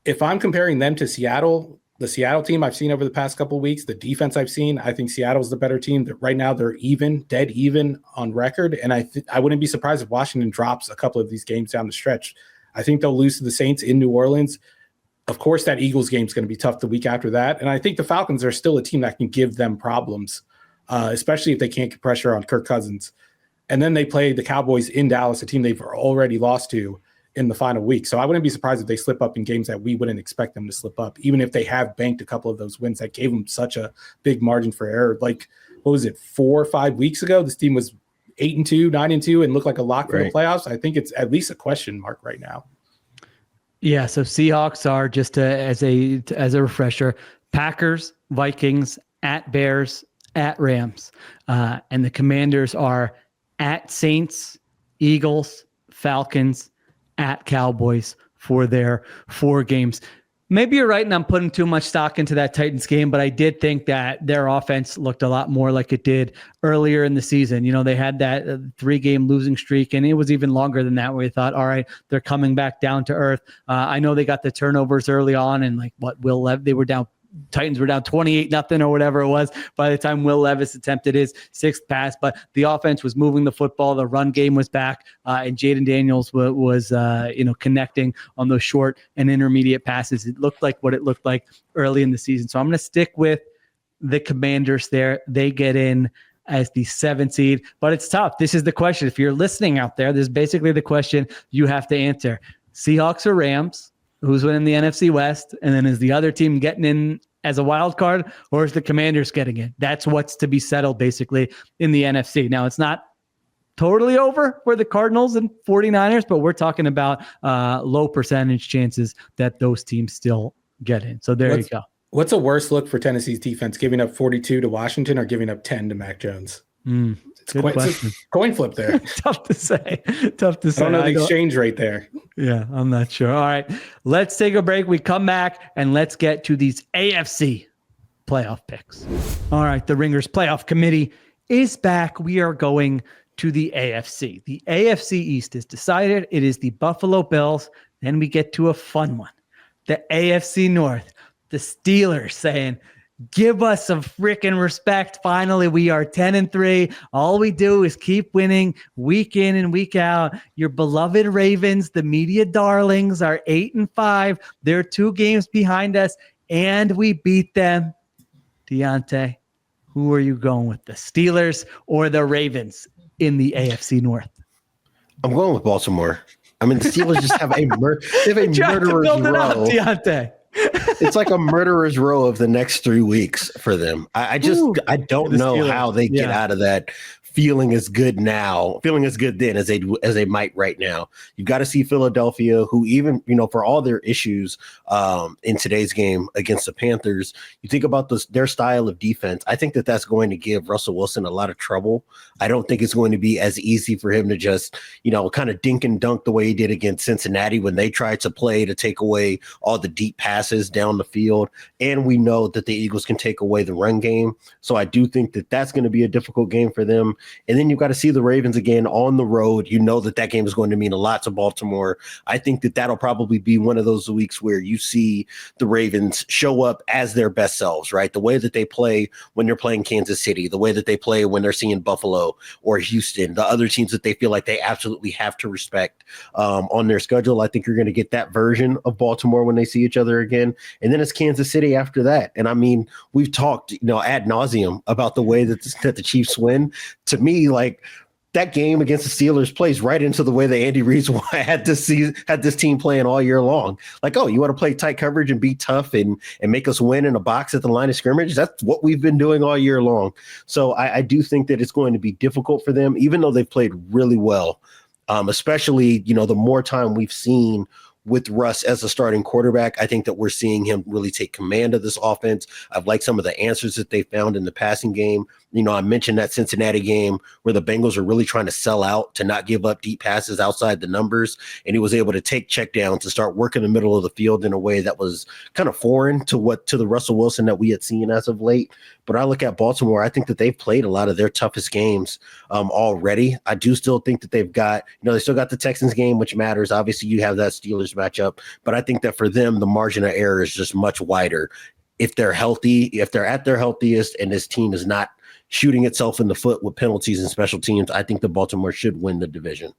if I'm comparing them to Seattle, the Seattle team I've seen over the past couple of weeks, the defense I've seen, I think Seattle's the better team. Right now they're dead even on record. And I wouldn't be surprised if Washington drops a couple of these games down the stretch. I think they'll lose to the Saints in New Orleans. Of course, that Eagles game is going to be tough the week after that. And I think the Falcons are still a team that can give them problems, especially if they can't get pressure on Kirk Cousins. And then they play the Cowboys in Dallas, a team they've already lost to in the final week. So I wouldn't be surprised if they slip up in games that we wouldn't expect them to slip up, even if they have banked a couple of those wins that gave them such a big margin for error. Like, what was it, 4 or 5 weeks ago? This team was 8-2, 9-2, and looked like a lock for the playoffs. I think it's at least a question mark right now. Yeah, so Seahawks are, just as a refresher, Packers, Vikings, at Bears, at Rams. And the Commanders are at Saints, Eagles, Falcons, at Cowboys for their 4 games. Maybe you're right, and I'm putting too much stock into that Titans game, but I did think that their offense looked a lot more like it did earlier in the season. They had that 3-game losing streak, and it was even longer than that, where we thought, all right, they're coming back down to earth. I know they got the turnovers early on, and they were down. Titans were down 28-0 or whatever it was by the time Will Levis attempted his 6th pass, but the offense was moving the football. The run game was back, and Jaden Daniels was connecting on those short and intermediate passes. It looked like what it looked like early in the season. So I'm going to stick with the Commanders there. They get in as the 7th seed, but it's tough. This is the question. If you're listening out there, this is basically the question you have to answer. Seahawks or Rams? Who's winning the NFC West? And then is the other team getting in as a wild card, or is the Commanders getting in? That's what's to be settled basically in the NFC. Now, it's not totally over for the Cardinals and 49ers, but we're talking about low percentage chances that those teams still get in. So there you go. What's a worse look for Tennessee's defense, giving up 42 to Washington or giving up 10 to Mac Jones? It's a coin flip there. Tough to say. I don't know the exchange rate there. Yeah, I'm not sure. All right, let's take a break. We come back and let's get to these AFC playoff picks. All right, the Ringers playoff committee is back. We are going to the AFC. The AFC East is decided. It is the Buffalo Bills. Then we get to a fun one. The AFC North, the Steelers saying, give us some freaking respect. Finally, we are 10-3. All we do is keep winning week in and week out. Your beloved Ravens, the media darlings, are 8-5. They're 2 games behind us, and we beat them. Diante, who are you going with, the Steelers or the Ravens in the AFC North? I'm going with Baltimore. I mean, the Steelers just have a murderer's row. Diante. It's like a murderer's row of the next 3 weeks for them. I don't know how they get out of that feeling as good then as they might right now. You've got to see Philadelphia, who even, for all their issues in today's game against the Panthers, you think about their style of defense. I think that's going to give Russell Wilson a lot of trouble. I don't think it's going to be as easy for him to just, kind of dink and dunk the way he did against Cincinnati when they tried to play to take away all the deep passes down the field. And we know that the Eagles can take away the run game. So I do think that's going to be a difficult game for them. And then you've got to see the Ravens again on the road. You know that game is going to mean a lot to Baltimore. I think that'll probably be one of those weeks where you see the Ravens show up as their best selves, right? The way that they play when they're playing Kansas City, the way that they play when they're seeing Buffalo or Houston, the other teams that they feel like they absolutely have to respect on their schedule. I think you're going to get that version of Baltimore when they see each other again. And then it's Kansas City after that. And I mean, we've talked, ad nauseum about the way that the Chiefs win. To me, like, that game against the Steelers plays right into the way that Andy Reid had this team playing all year long. Like, oh, you want to play tight coverage and be tough and make us win in a box at the line of scrimmage? That's what we've been doing all year long. So I do think that it's going to be difficult for them, even though they've played really well, especially, the more time we've seen with Russ as a starting quarterback. I think that we're seeing him really take command of this offense. I've liked some of the answers that they found in the passing game. I mentioned that Cincinnati game where the Bengals are really trying to sell out to not give up deep passes outside the numbers. And he was able to take checkdowns to start working the middle of the field in a way that was kind of foreign to the Russell Wilson that we had seen as of late. But I look at Baltimore, I think that they've played a lot of their toughest games already. I do still think that they've got, they still got the Texans game, which matters. Obviously, you have that Steelers matchup. But I think that for them, the margin of error is just much wider. If they're healthy, if they're at their healthiest, and this team is not shooting itself in the foot with penalties and special teams, I think the Baltimore should win the division.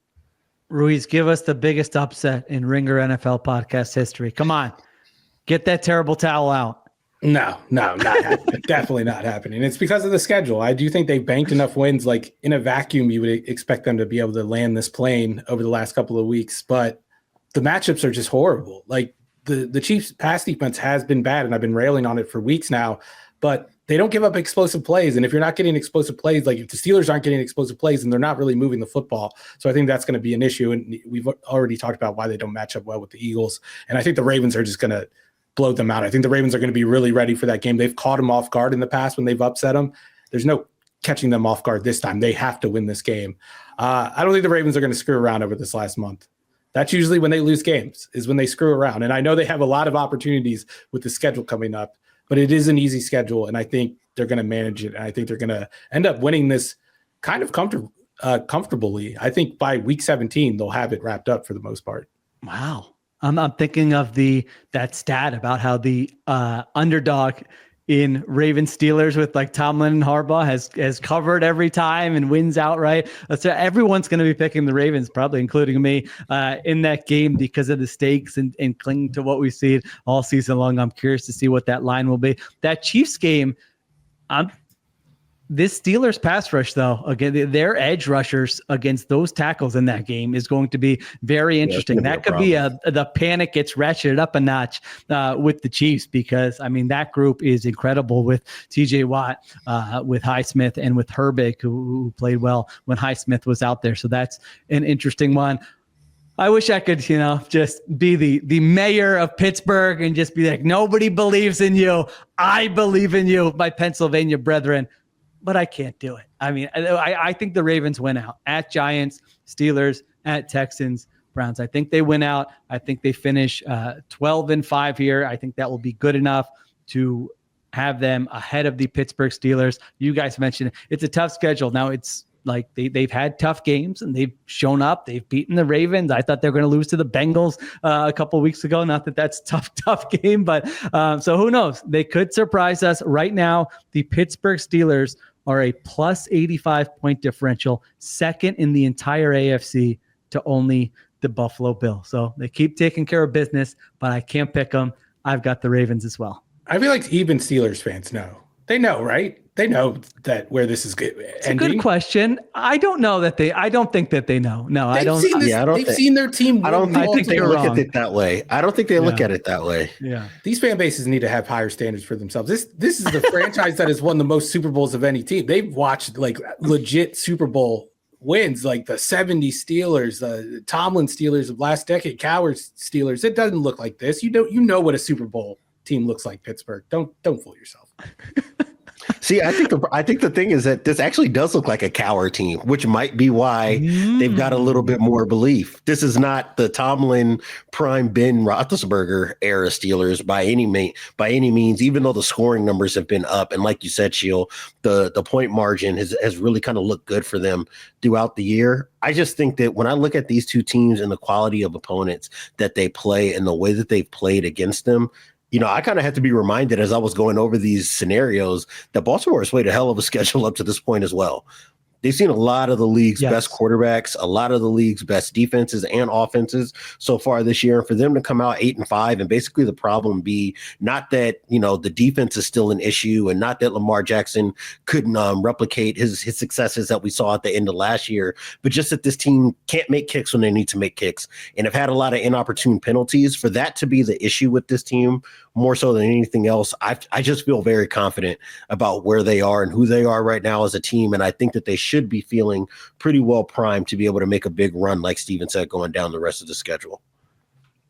Ruiz, give us the biggest upset in Ringer NFL podcast history. Come on, get that terrible towel out. No, not happening. Definitely not happening. It's because of the schedule. I do think they've banked enough wins. Like, in a vacuum, you would expect them to be able to land this plane over the last couple of weeks, but the matchups are just horrible. Like, the Chiefs' pass defense has been bad, and I've been railing on it for weeks now, but they don't give up explosive plays. And if you're not getting explosive plays, like if the Steelers aren't getting explosive plays, then they're not really moving the football. So I think that's going to be an issue. And we've already talked about why they don't match up well with the Eagles. And I think the Ravens are just going to blow them out. I think the Ravens are going to be really ready for that game. They've caught them off guard in the past when they've upset them. There's no catching them off guard this time. They have to win this game. I don't think the Ravens are going to screw around over this last month. That's usually when they lose games, is when they screw around. And I know they have a lot of opportunities with the schedule coming up, but it is an easy schedule, and I think they're going to manage it, and I think they're going to end up winning this kind of comfortably. I think by week 17, they'll have it wrapped up for the most part. Wow. I'm thinking of that stat about how the underdog in Ravens Steelers with like Tomlin and Harbaugh has covered every time and wins outright. So everyone's going to be picking the Ravens, probably including me, in that game because of the stakes and clinging to what we've seen all season long. I'm curious to see what that line will be. That Chiefs game, this Steelers pass rush, though, again, their edge rushers against those tackles in that game is going to be very interesting. That could be the Panik gets ratcheted up a notch with the Chiefs because, I mean, that group is incredible with TJ Watt, with Highsmith, and with Herbig, who played well when Highsmith was out there. So that's an interesting one. I wish I could, just be the mayor of Pittsburgh and just be like, nobody believes in you. I believe in you, my Pennsylvania brethren. But I can't do it. I mean, I think the Ravens win out at Giants, Steelers, at Texans, Browns. I think they win out. I think they finish 12-5 here. I think that will be good enough to have them ahead of the Pittsburgh Steelers. You guys mentioned it's a tough schedule. Now it's like they've had tough games and they've shown up. They've beaten the Ravens. I thought they were going to lose to the Bengals a couple of weeks ago. Not that that's tough game, but so who knows? They could surprise us. Right now, the Pittsburgh Steelers are a plus 85 point differential, second in the entire AFC to only the Buffalo Bills. So they keep taking care of business, but I can't pick them. I've got the Ravens as well. I feel like even Steelers fans know. They know, right? They know that where this is ending. It's a good question. I don't think that they know. No, I don't. They've seen their team. I don't think they look at it that way. I don't think they look at it that way. Yeah. These fan bases need to have higher standards for themselves. This is the franchise that has won the most Super Bowls of any team. They've watched like legit Super Bowl wins, like the 70 Steelers, the Tomlin Steelers of last decade, Coward Steelers. It doesn't look like this. You know what a Super Bowl team looks like, Pittsburgh. Don't fool yourself. See, I think the thing is that this actually does look like a coward team, which might be why they've got a little bit more belief. This is not the Tomlin prime Ben Roethlisberger era Steelers by any means, even though the scoring numbers have been up. And like you said, Sheil, the point margin has really kind of looked good for them throughout the year. I just think that when I look at these two teams and the quality of opponents that they play and the way that they've played against them, I kind of had to be reminded as I was going over these scenarios that Baltimore has played a hell of a schedule up to this point as well. They've seen a lot of the league's best quarterbacks, a lot of the league's best defenses and offenses so far this year. And for them to come out 8-5 and basically the problem be not that, the defense is still an issue and not that Lamar Jackson couldn't replicate his successes that we saw at the end of last year, but just that this team can't make kicks when they need to make kicks and have had a lot of inopportune penalties. For that to be the issue with this team, more so than anything else, I just feel very confident about where they are and who they are right now as a team. And I think that they should be feeling pretty well primed to be able to make a big run, like Steven said, going down the rest of the schedule.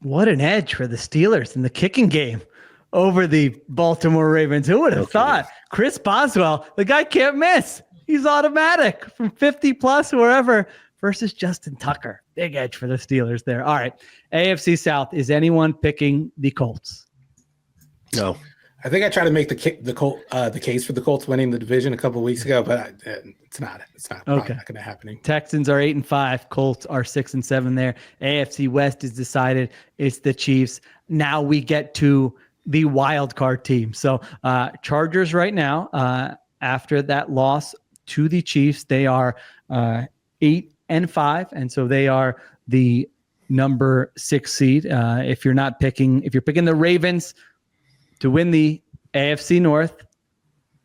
What an edge for the Steelers in the kicking game over the Baltimore Ravens. Who would have thought? Chris Boswell, the guy can't miss. He's automatic from 50 plus wherever versus Justin Tucker. Big edge for the Steelers there. All right. AFC South. Is anyone picking the Colts? No. I think I tried to make the case for the Colts winning the division a couple of weeks ago, but it's not going to happen. Texans are 8-5. Colts are 6-7 there. AFC West is decided. It's the Chiefs. Now we get to the wild card team. So Chargers right now, after that loss to the Chiefs, they are 8-5. And so they are the number 6 seed. If you're picking the Ravens to win the AFC North,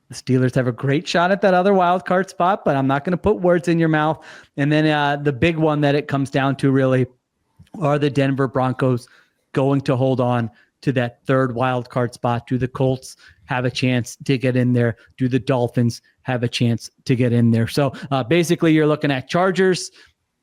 the Steelers have a great shot at that other wild card spot, but I'm not going to put words in your mouth. And then the big one that it comes down to really are the Denver Broncos going to hold on to that third wild card spot. Do the Colts have a chance to get in there? Do the Dolphins have a chance to get in there? So basically you're looking at Chargers,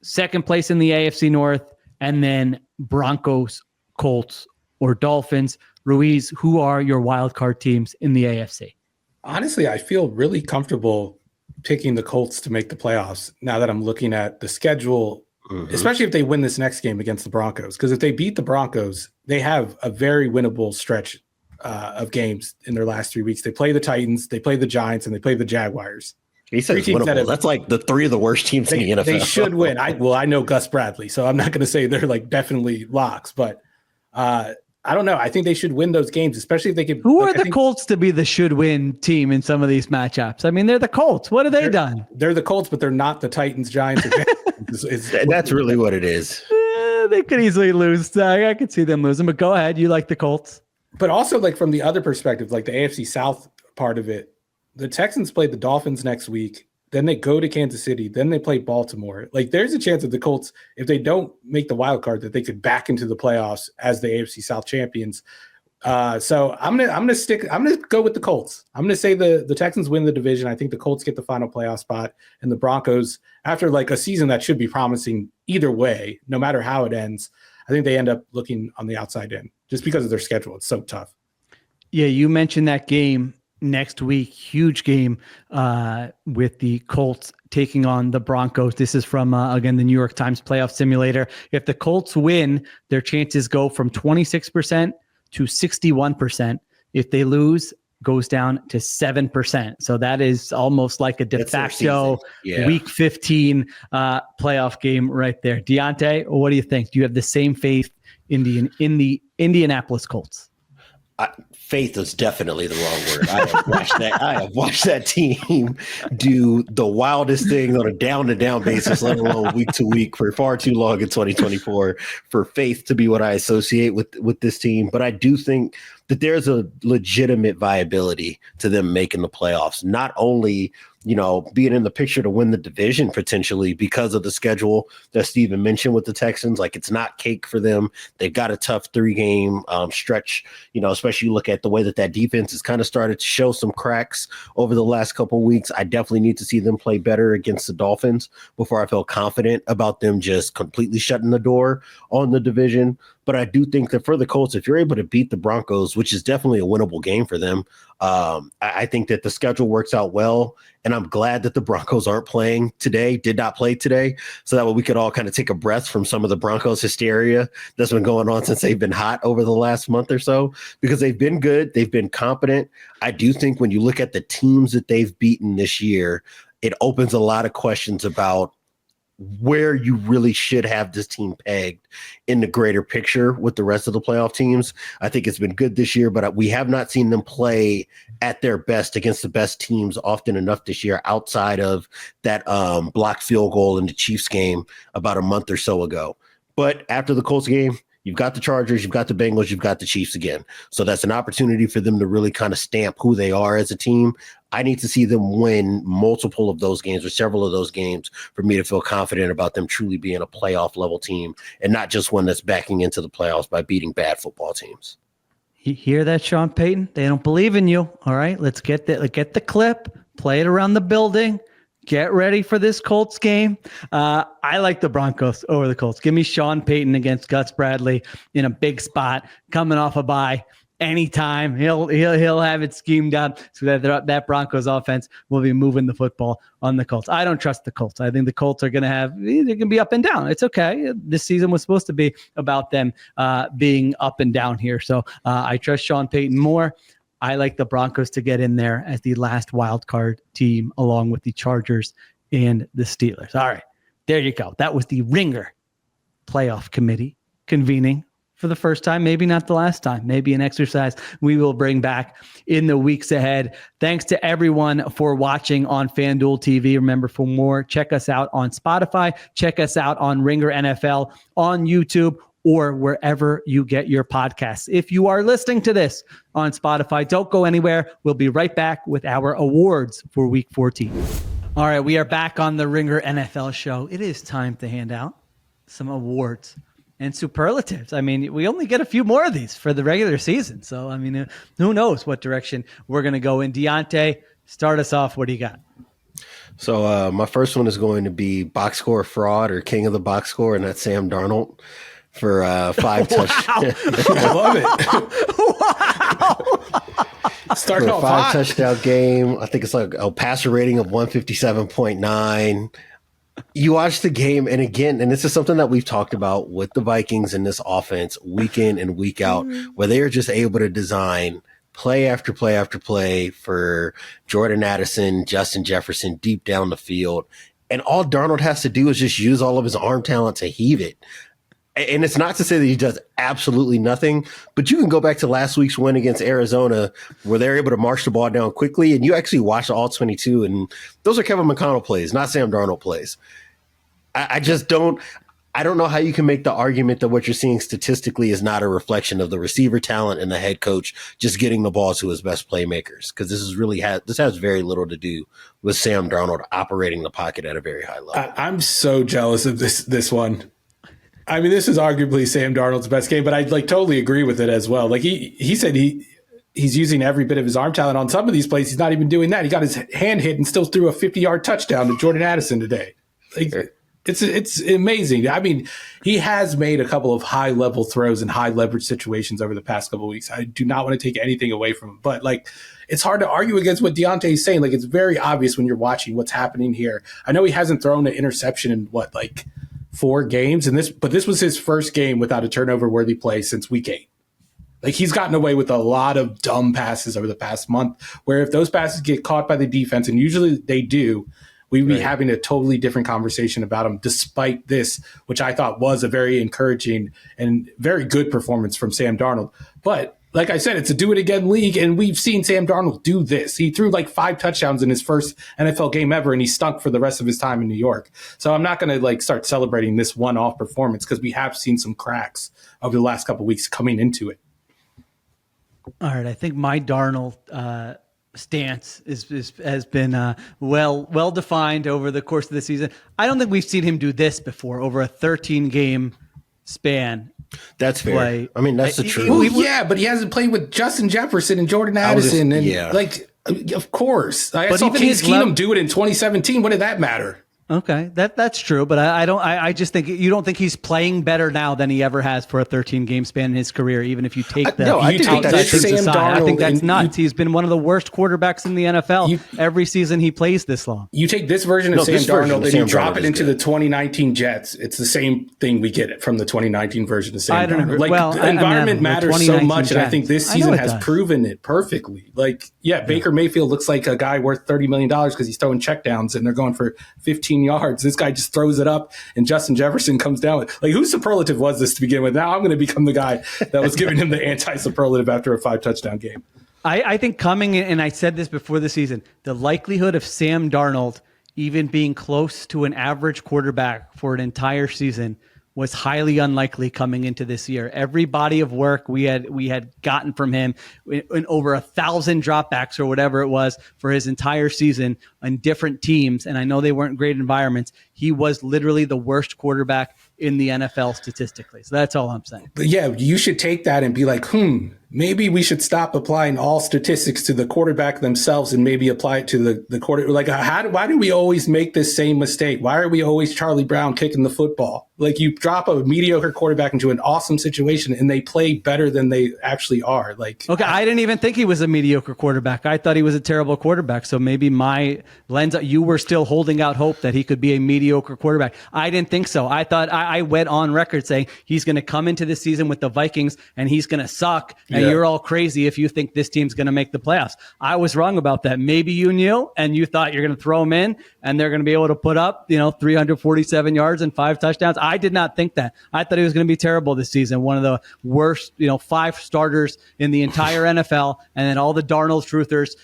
second place in the AFC North, and then Broncos, Colts, or Dolphins. Ruiz, who are your wild card teams in the AFC? Honestly, I feel really comfortable picking the Colts to make the playoffs now that I'm looking at the schedule especially if they win this next game against the Broncos. Because if they beat the Broncos, they have a very winnable stretch of games in their last 3 weeks. They play the Titans, they play the Giants, and they play the Jaguars. He says winnable. That's like the three of the worst teams in the NFL. They should win. I know Gus Bradley, so I'm not going to say they're like definitely locks, but I don't know. I think they should win those games, especially if they could. Who are the Colts to be the should-win team in some of these matchups? I mean, they're the Colts. What have they done? They're the Colts, but they're not the Titans, Giants. That's really what it is. They could easily lose. I could see them losing, but go ahead. You like the Colts. But also, like from the other perspective, like the AFC South part of it, the Texans play the Dolphins next week. Then they go to Kansas City. Then they play Baltimore. Like there's a chance that the Colts, if they don't make the wild card, that they could back into the playoffs as the AFC South champions. So I'm gonna go with the Colts. I'm gonna say the Texans win the division. I think the Colts get the final playoff spot, and the Broncos, after like a season that should be promising either way, no matter how it ends, I think they end up looking on the outside in just because of their schedule. It's so tough. Yeah, you mentioned that game next week, huge game with the Colts taking on the Broncos. This is from, again, the New York Times playoff simulator. If the Colts win, their chances go from 26% to 61%. If they lose, goes down to 7%. So that is almost like a de facto week 15 playoff game right there. Diante, what do you think? Do you have the same faith in the Indianapolis Colts? Faith is definitely the wrong word. I have watched that team do the wildest thing on a down-to-down basis, let alone week-to-week, for far too long in 2024 for faith to be what I associate with this team. But I do think that there's a legitimate viability to them making the playoffs, not only being in the picture to win the division potentially because of the schedule that Steven mentioned with the Texans. Like it's not cake for them. They've got a tough 3-game stretch, especially you look at the way that defense has kind of started to show some cracks over the last couple of weeks. I definitely need to see them play better against the Dolphins before I feel confident about them just completely shutting the door on the division. But I do think that for the Colts, if you're able to beat the Broncos, which is definitely a winnable game for them, I think that the schedule works out well. And I'm glad that the Broncos did not play today, so that way we could all kind of take a breath from some of the Broncos hysteria that's been going on since they've been hot over the last month or so, because they've been good. They've been competent. I do think when you look at the teams that they've beaten this year, it opens a lot of questions about where you really should have this team pegged in the greater picture with the rest of the playoff teams. I think it's been good this year, but we have not seen them play at their best against the best teams often enough this year, outside of that blocked field goal in the Chiefs game about a month or so ago. But after the Colts game, you've got the Chargers, you've got the Bengals, you've got the Chiefs again. So that's an opportunity for them to really kind of stamp who they are as a team. I need to see them win multiple of those games or several of those games for me to feel confident about them truly being a playoff level team and not just one that's backing into the playoffs by beating bad football teams. You hear that, Sean Payton? They don't believe in you. All right, let's get the clip, play it around the building. Get ready for this Colts game. I like the Broncos over the Colts. Give me Sean Payton against Gus Bradley in a big spot, coming off a bye. Anytime he'll have it schemed up so that Broncos offense will be moving the football on the Colts. I don't trust the Colts. I think the Colts are they're going to be up and down. It's okay. This season was supposed to be about them being up and down here. So I trust Sean Payton more. I like the Broncos to get in there as the last wild card team, along with the Chargers and the Steelers. All right, there you go. That was the Ringer Playoff Committee convening for the first time, maybe not the last time, maybe an exercise we will bring back in the weeks ahead. Thanks to everyone for watching on FanDuel TV. Remember, for more, check us out on Spotify, check us out on Ringer NFL, on YouTube, or wherever you get your podcasts. If you are listening to this on Spotify, don't go anywhere. We'll be right back with our awards for Week 14. All right, we are back on the Ringer NFL show. It is time to hand out some awards and superlatives. I mean, we only get a few more of these for the regular season. So, I mean, who knows what direction we're going to go in. Diante, start us off. What do you got? So my first one is going to be box score fraud or king of the box score, and that's Sam Darnold for 5 touchdowns. I love it. Wow. Starting off 5 touchdown game. I think it's like a passer rating of 157.9. You watch the game, and again, and this is something that we've talked about with the Vikings in this offense week in and week out, where they are just able to design play after play after play for Jordan Addison, Justin Jefferson deep down the field. And all Darnold has to do is just use all of his arm talent to heave it. And it's not to say that he does absolutely nothing, but you can go back to last week's win against Arizona where they're able to march the ball down quickly, and you actually watch the all 22, and those are Kevin McConnell plays, not Sam Darnold plays. I just don't – I don't know how you can make the argument that what you're seeing statistically is not a reflection of the receiver talent and the head coach just getting the ball to his best playmakers, because this has very little to do with Sam Darnold operating the pocket at a very high level. I'm so jealous of this one. I mean, this is arguably Sam Darnold's best game, but I totally agree with it as well. Like he said he's using every bit of his arm talent. On some of these plays, he's not even doing that. He got his hand hit and still threw a 50-yard touchdown to Jordan Addison today. It's amazing. I mean, he has made a couple of high-level throws in high-leverage situations over the past couple of weeks. I do not want to take anything away from him, but it's hard to argue against what Diante is saying. It's very obvious when you're watching what's happening here. I know he hasn't thrown an interception in 4 games, but this was his first game without a turnover-worthy play since week 8. He's gotten away with a lot of dumb passes over the past month, where if those passes get caught by the defense, and usually they do, we'd be having a totally different conversation about him, despite this, which I thought was a very encouraging and very good performance from Sam Darnold. But like I said, it's a do-it-again league, and we've seen Sam Darnold do this. He threw 5 touchdowns in his first NFL game ever, and he stunk for the rest of his time in New York. So I'm not going to start celebrating this one-off performance, because we have seen some cracks over the last couple of weeks coming into it. All right, I think my Darnold stance has been well defined over the course of the season. I don't think we've seen him do this before over a 13-game span. That's fair. I mean, that's the truth. Well, yeah, but he hasn't played with Justin Jefferson and Jordan Addison, of course. I saw Case Keenum do it in 2017. What did that matter? Okay, that's true, but I just think you don't think he's playing better now than he ever has for a 13-game span in his career, even if you take I think that's nuts. He's been one of the worst quarterbacks in the NFL every season he plays this long. You take this version of Sam Darnold and you drop it into the 2019 Jets. It's the same thing we get from the 2019 version of Sam Darnold. The environment matters so much, and I think this season has proven it perfectly. Baker Mayfield looks like a guy worth $30 million because he's throwing checkdowns and they're going for 15 yards. This guy just throws it up, and Justin Jefferson comes down with whose superlative was this to begin with? Now I'm going to become the guy that was giving him the anti-superlative after a 5-touchdown game. I think coming in, and I said this before the season, the likelihood of Sam Darnold even being close to an average quarterback for an entire season was highly unlikely coming into this year. Every body of work we had gotten from him in over 1,000 dropbacks or whatever it was for his entire season on different teams, and I know they weren't great environments, he was literally the worst quarterback in the NFL statistically. So that's all I'm saying. But yeah, you should take that and be like, maybe we should stop applying all statistics to the quarterback themselves and maybe apply it to the quarter. Why do we always make this same mistake? Why are we always Charlie Brown kicking the football? You drop a mediocre quarterback into an awesome situation and they play better than they actually are. Okay, I didn't even think he was a mediocre quarterback. I thought he was a terrible quarterback. So maybe my lens, you were still holding out hope that he could be a mediocre quarterback. I didn't think so. I thought I went on record saying he's going to come into this season with the Vikings and he's going to suck. And you're all crazy if you think this team's going to make the playoffs. I was wrong about that. Maybe you knew and you thought you're going to throw him in and they're going to be able to put up, 347 yards and 5 touchdowns. I did not think that. I thought he was going to be terrible this season. One of the worst, 5 starters in the entire NFL. And then all the Darnold truthers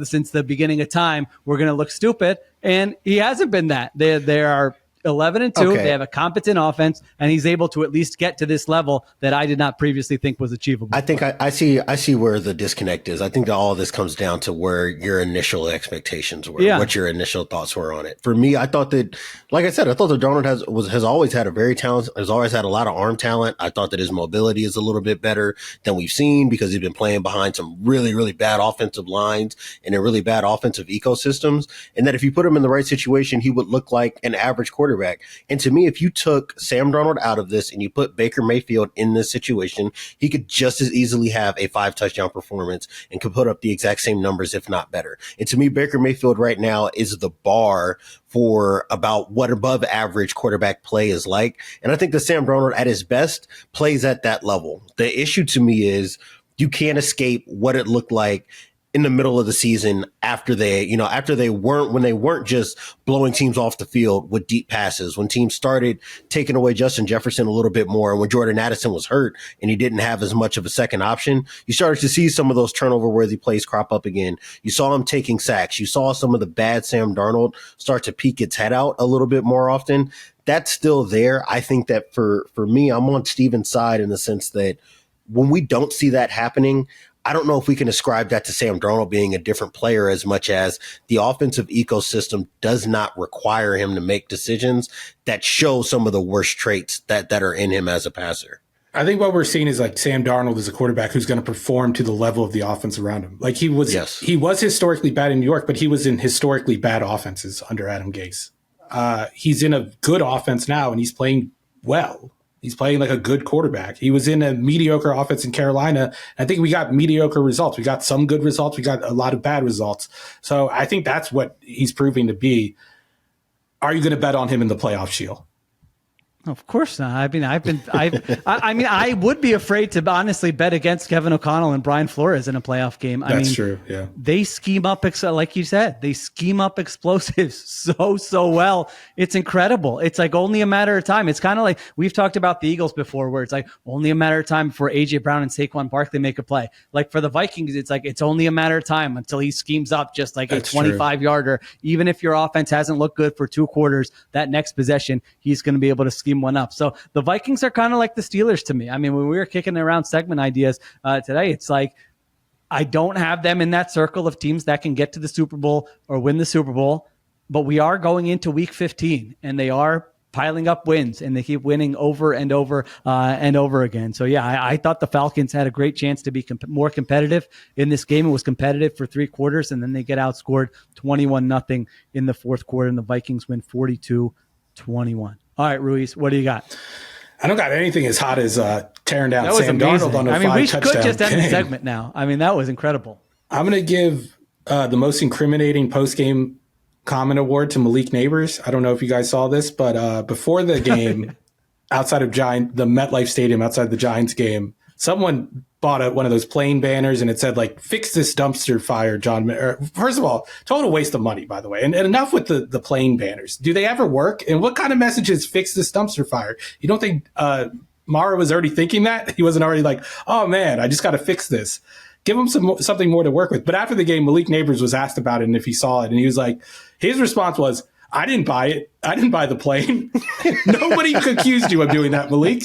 since the beginning of time were going to look stupid. And he hasn't been that. They are 11-2. Okay. They have a competent offense, and he's able to at least get to this level that I did not previously think was achievable. I think I see where the disconnect is. I think that all of this comes down to where your initial expectations were, what your initial thoughts were on it. For me, I thought that, like I said, I thought that Darnold has always had has always had a lot of arm talent. I thought that his mobility is a little bit better than we've seen because he's been playing behind some really, really bad offensive lines and in really bad offensive ecosystems. And that if you put him in the right situation, he would look like an average quarterback. quarterback. And to me, if you took Sam Darnold out of this and you put Baker Mayfield in this situation, he could just as easily have a 5-touchdown performance and could put up the exact same numbers, if not better. And to me, Baker Mayfield right now is the bar for about what above average quarterback play is like. And I think that Sam Darnold at his best plays at that level. The issue to me is you can't escape what it looked like in the middle of the season after they weren't just blowing teams off the field with deep passes, when teams started taking away Justin Jefferson a little bit more, and when Jordan Addison was hurt and he didn't have as much of a second option, you started to see some of those turnover worthy plays crop up again. You saw him taking sacks. You saw some of the bad Sam Darnold start to peek its head out a little bit more often. That's still there. I think that for me, I'm on Steven's side in the sense that when we don't see that happening, I don't know if we can ascribe that to Sam Darnold being a different player as much as the offensive ecosystem does not require him to make decisions that show some of the worst traits that are in him as a passer. I think what we're seeing is like Sam Darnold is a quarterback who's going to perform to the level of the offense around him. Like he was historically bad in New York, but he was in historically bad offenses under Adam Gase. He's in a good offense now and he's playing well. He's playing like a good quarterback. He was in a mediocre offense in Carolina. I think we got mediocre results. We got some good results. We got a lot of bad results. So I think that's what he's proving to be. Are you going to bet on him in the playoff, Sheil? Of course not. I mean, I would be afraid to honestly bet against Kevin O'Connell and Brian Flores in a playoff game. That's true. Yeah. They scheme up, like you said, they scheme up explosives so well. It's incredible. It's like only a matter of time. It's kind of like we've talked about the Eagles before, where it's like only a matter of time before AJ Brown and Saquon Barkley make a play. Like for the Vikings, it's like it's only a matter of time until he schemes up just like That's a 25-yarder. Even if your offense hasn't looked good for 2 quarters, that next possession, he's going to be able to scheme one up. So the Vikings are kind of like the Steelers to me. I mean, when we were kicking around segment ideas today, it's like I don't have them in that circle of teams that can get to the Super Bowl or win the Super Bowl, but we are going into week 15 and they are piling up wins and they keep winning over and over and over again. So yeah, I thought the Falcons had a great chance to be more competitive in this game. It was competitive for 3 quarters and then they get outscored 21-0 in the 4th quarter and the Vikings win 42-21. All right, Ruiz, what do you got? I don't got anything as hot as tearing down Sam amazing. Darnold on a 5-touchdown we could just end the game. segment now. I mean, that was incredible. I'm going to give the most incriminating post-game comment award to Malik Neighbors. I don't know if you guys saw this, but before the game, outside of the MetLife Stadium, outside the Giants game, someone bought one of those plane banners and it said like, fix this dumpster fire, John. First of all, total waste of money, by the way. And enough with the plane banners. Do they ever work? And what kind of message is fix this dumpster fire? You don't think Mara was already thinking that? He wasn't already like, oh man, I just got to fix this. Give him something more to work with. But after the game, Malik Neighbors was asked about it and if he saw it. And he was like, his response was, I didn't buy it. I didn't buy the plane. Nobody accused you of doing that, Malik.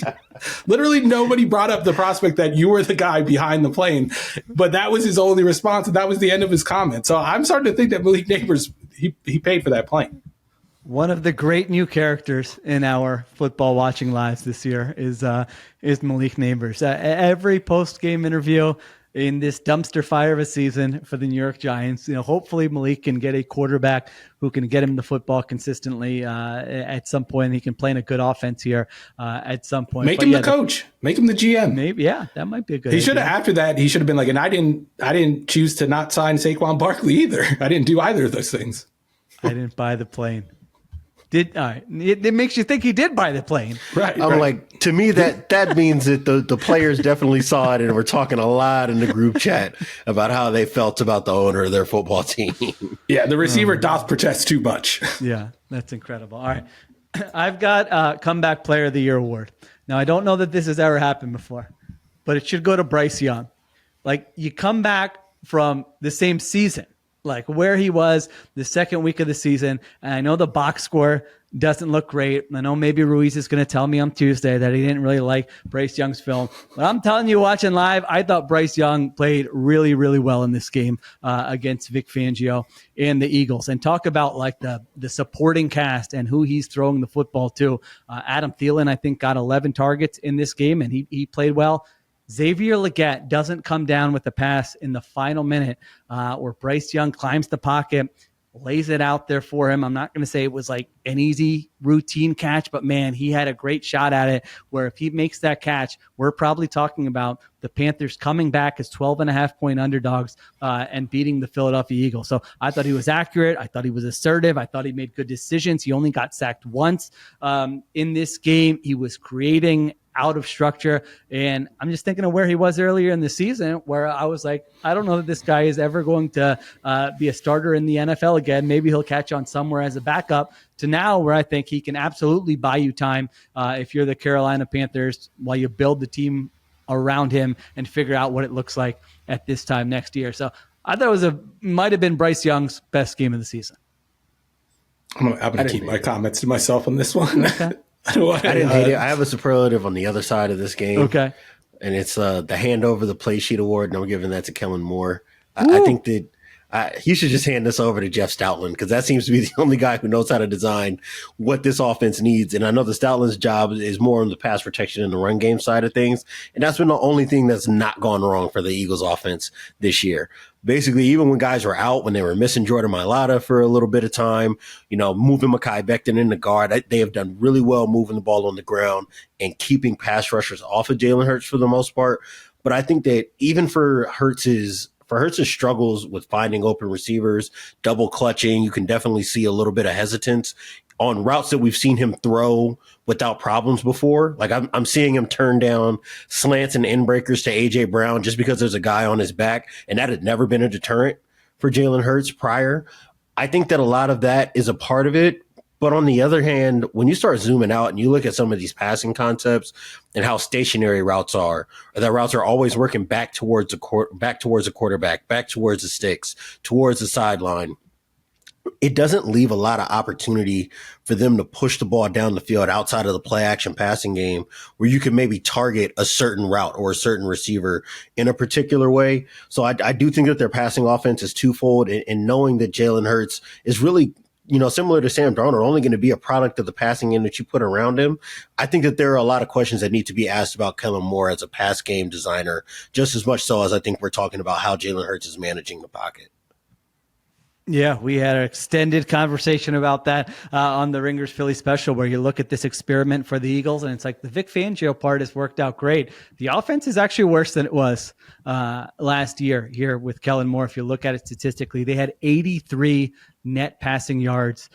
Literally nobody brought up the prospect that you were the guy behind the plane. But that was his only response. And that was the end of his comment. So I'm starting to think that Malik Neighbors, he paid for that plane. One of the great new characters in our football watching lives this year is Malik Neighbors. Every post-game interview in this dumpster fire of a season for the New York Giants, hopefully Malik can get a quarterback who can get him the football consistently at some point. He can play in a good offense here at some point. Make him the coach. Make him the GM. Maybe, yeah, that might be a good. He should have. After that, he should have been like, and I didn't choose to not sign Saquon Barkley either. I didn't do either of those things. I didn't buy the plane. It makes you think he did buy the plane. Right. I'm like, to me, that means that the players definitely saw it and we're talking a lot in the group chat about how they felt about the owner of their football team. Yeah, the receiver doth protest too much. Yeah, that's incredible. All right. I've got Comeback Player of the Year award. Now, I don't know that this has ever happened before, but it should go to Bryce Young. Like, you come back from the same season, like where he was the second week of the season. And I know the box score doesn't look great. I know maybe Ruiz is going to tell me on Tuesday that he didn't really like Bryce Young's film. But I'm telling you, watching live, I thought Bryce Young played really, really well in this game against Vic Fangio and the Eagles. And talk about like the supporting cast and who he's throwing the football to. Adam Thielen, I think, got 11 targets in this game, and he played well. Xavier Legette doesn't come down with the pass in the final minute where Bryce Young climbs the pocket, lays it out there for him. I'm not going to say it was like an easy routine catch, but man, he had a great shot at it where if he makes that catch, we're probably talking about the Panthers coming back as 12.5-point underdogs and beating the Philadelphia Eagles. So I thought he was accurate. I thought he was assertive. I thought he made good decisions. He only got sacked once in this game. He was creating out of structure. And I'm just thinking of where he was earlier in the season, where I was like, I don't know that this guy is ever going to be a starter in the NFL again. Maybe he'll catch on somewhere as a backup, to now where I think he can absolutely buy you time if you're the Carolina Panthers while you build the team around him and figure out what it looks like at this time next year. So I thought it might have been Bryce Young's best game of the season. I'm going to keep my comments to myself on this one. Okay. I didn't hate it. I have a superlative on the other side of this game. Okay. And it's the hand over the play sheet award, and I'm giving that to Kellen Moore. I think that he should just hand this over to Jeff Stoutland, because that seems to be the only guy who knows how to design what this offense needs. And I know the Stoutland's job is more on the pass protection and the run game side of things. And that's been the only thing that's not gone wrong for the Eagles offense this year. Basically, even when guys were out, when they were missing Jordan Mailata for a little bit of time, moving Mekhi Becton in the guard, they have done really well moving the ball on the ground and keeping pass rushers off of Jalen Hurts for the most part. But I think that even for Hurts's struggles with finding open receivers, double clutching, you can definitely see a little bit of hesitance on routes that we've seen him throw without problems before. Like I'm seeing him turn down slants and end breakers to AJ Brown just because there's a guy on his back, and that had never been a deterrent for Jalen Hurts prior. I think that a lot of that is a part of it. But on the other hand, when you start zooming out and you look at some of these passing concepts and how stationary routes are, or that routes are always working back towards the quarterback, back towards the sticks, towards the sideline, it doesn't leave a lot of opportunity for them to push the ball down the field outside of the play action passing game, where you can maybe target a certain route or a certain receiver in a particular way. So I do think that their passing offense is twofold, and knowing that Jalen Hurts is really, similar to Sam Darnold, only going to be a product of the passing game that you put around him. I think that there are a lot of questions that need to be asked about Kellen Moore as a pass game designer, just as much so as I think we're talking about how Jalen Hurts is managing the pocket. Yeah, we had an extended conversation about that on the Ringers Philly special, where you look at this experiment for the Eagles and it's like the Vic Fangio part has worked out great. The offense is actually worse than it was last year here with Kellen Moore. If you look at it statistically, they had 83 net passing yards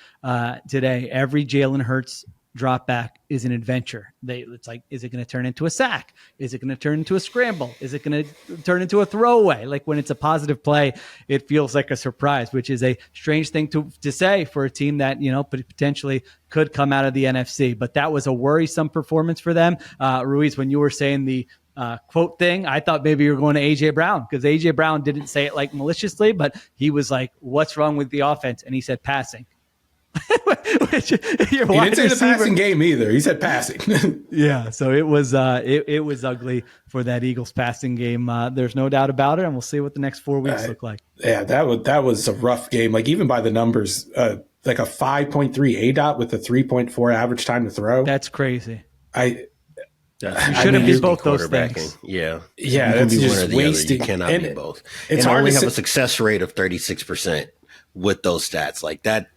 today. Every Jalen Hurts drop back is an adventure. It's like, is it going to turn into a sack? Is it going to turn into a scramble? Is it going to turn into a throwaway? Like when it's a positive play, it feels like a surprise, which is a strange thing to say for a team that, potentially could come out of the NFC. But that was a worrisome performance for them. Ruiz, when you were saying the quote thing, I thought maybe you were going to AJ Brown, because AJ Brown didn't say it like maliciously, but he was like, what's wrong with the offense? And he said passing. Which, he didn't say the passing game either. He said passing. Yeah, so it was ugly for that Eagles passing game. There's no doubt about it, and we'll see what the next 4 weeks look like. Yeah, that was a rough game. Like even by the numbers, like a 5.3 ADOT with a 3.4 average time to throw. That's crazy. You shouldn't be both those things. Yeah, that's just wasted. You cannot be both. It's and hard only to have a success rate of 36% with those stats. Like that.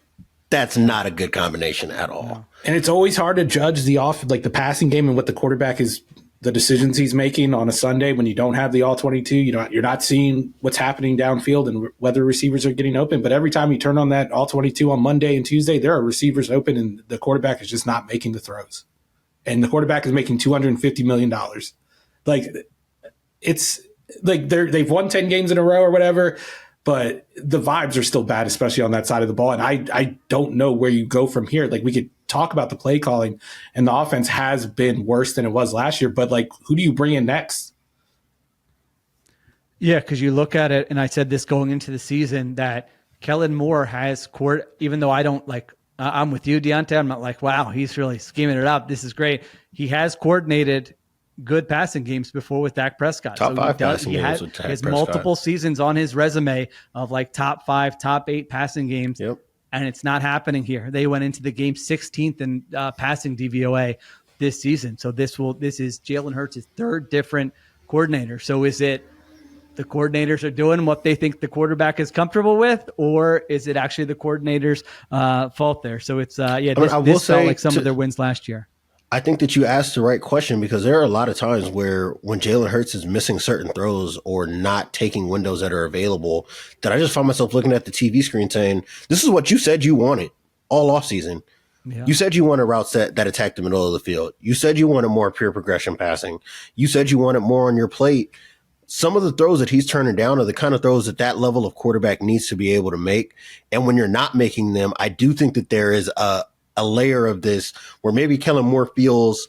That's not a good combination at all. No. And it's always hard to judge the passing game and what the quarterback is, the decisions he's making on a Sunday when you don't have the all 22. You're not seeing what's happening downfield and whether receivers are getting open. But every time you turn on that all 22 on Monday and Tuesday, there are receivers open and the quarterback is just not making the throws. And the quarterback is making $250 million. Like it's like they've won 10 games in a row or whatever. But the vibes are still bad, especially on that side of the ball. And I don't know where you go from here. Like we could talk about the play calling, and the offense has been worse than it was last year. But like, who do you bring in next? Yeah, because you look at it, and I said this going into the season, that Kellen Moore has even though I don't like, I'm with you, Diante. I'm not like, wow, he's really scheming it up. This is great. He has coordinated good passing games before with Dak Prescott. Top 5 passing games with Dak Prescott. He has multiple seasons on his resume of like top 5, top 8 passing games. Yep. And it's not happening here. They went into the game 16th in passing DVOA this season. So this is Jalen Hurts' third different coordinator. So is it the coordinators are doing what they think the quarterback is comfortable with, or is it actually the coordinator's fault there? So it's this felt like some of their wins last year. I think that you asked the right question, because there are a lot of times where when Jalen Hurts is missing certain throws or not taking windows that are available, that I just find myself looking at the TV screen saying, this is what you said you wanted all offseason. Yeah. You said you wanted routes that attack the middle of the field. You said you wanted more pure progression passing. You said you wanted more on your plate. Some of the throws that he's turning down are the kind of throws that level of quarterback needs to be able to make. And when you're not making them, I do think that there is a layer of this where maybe Kellen Moore feels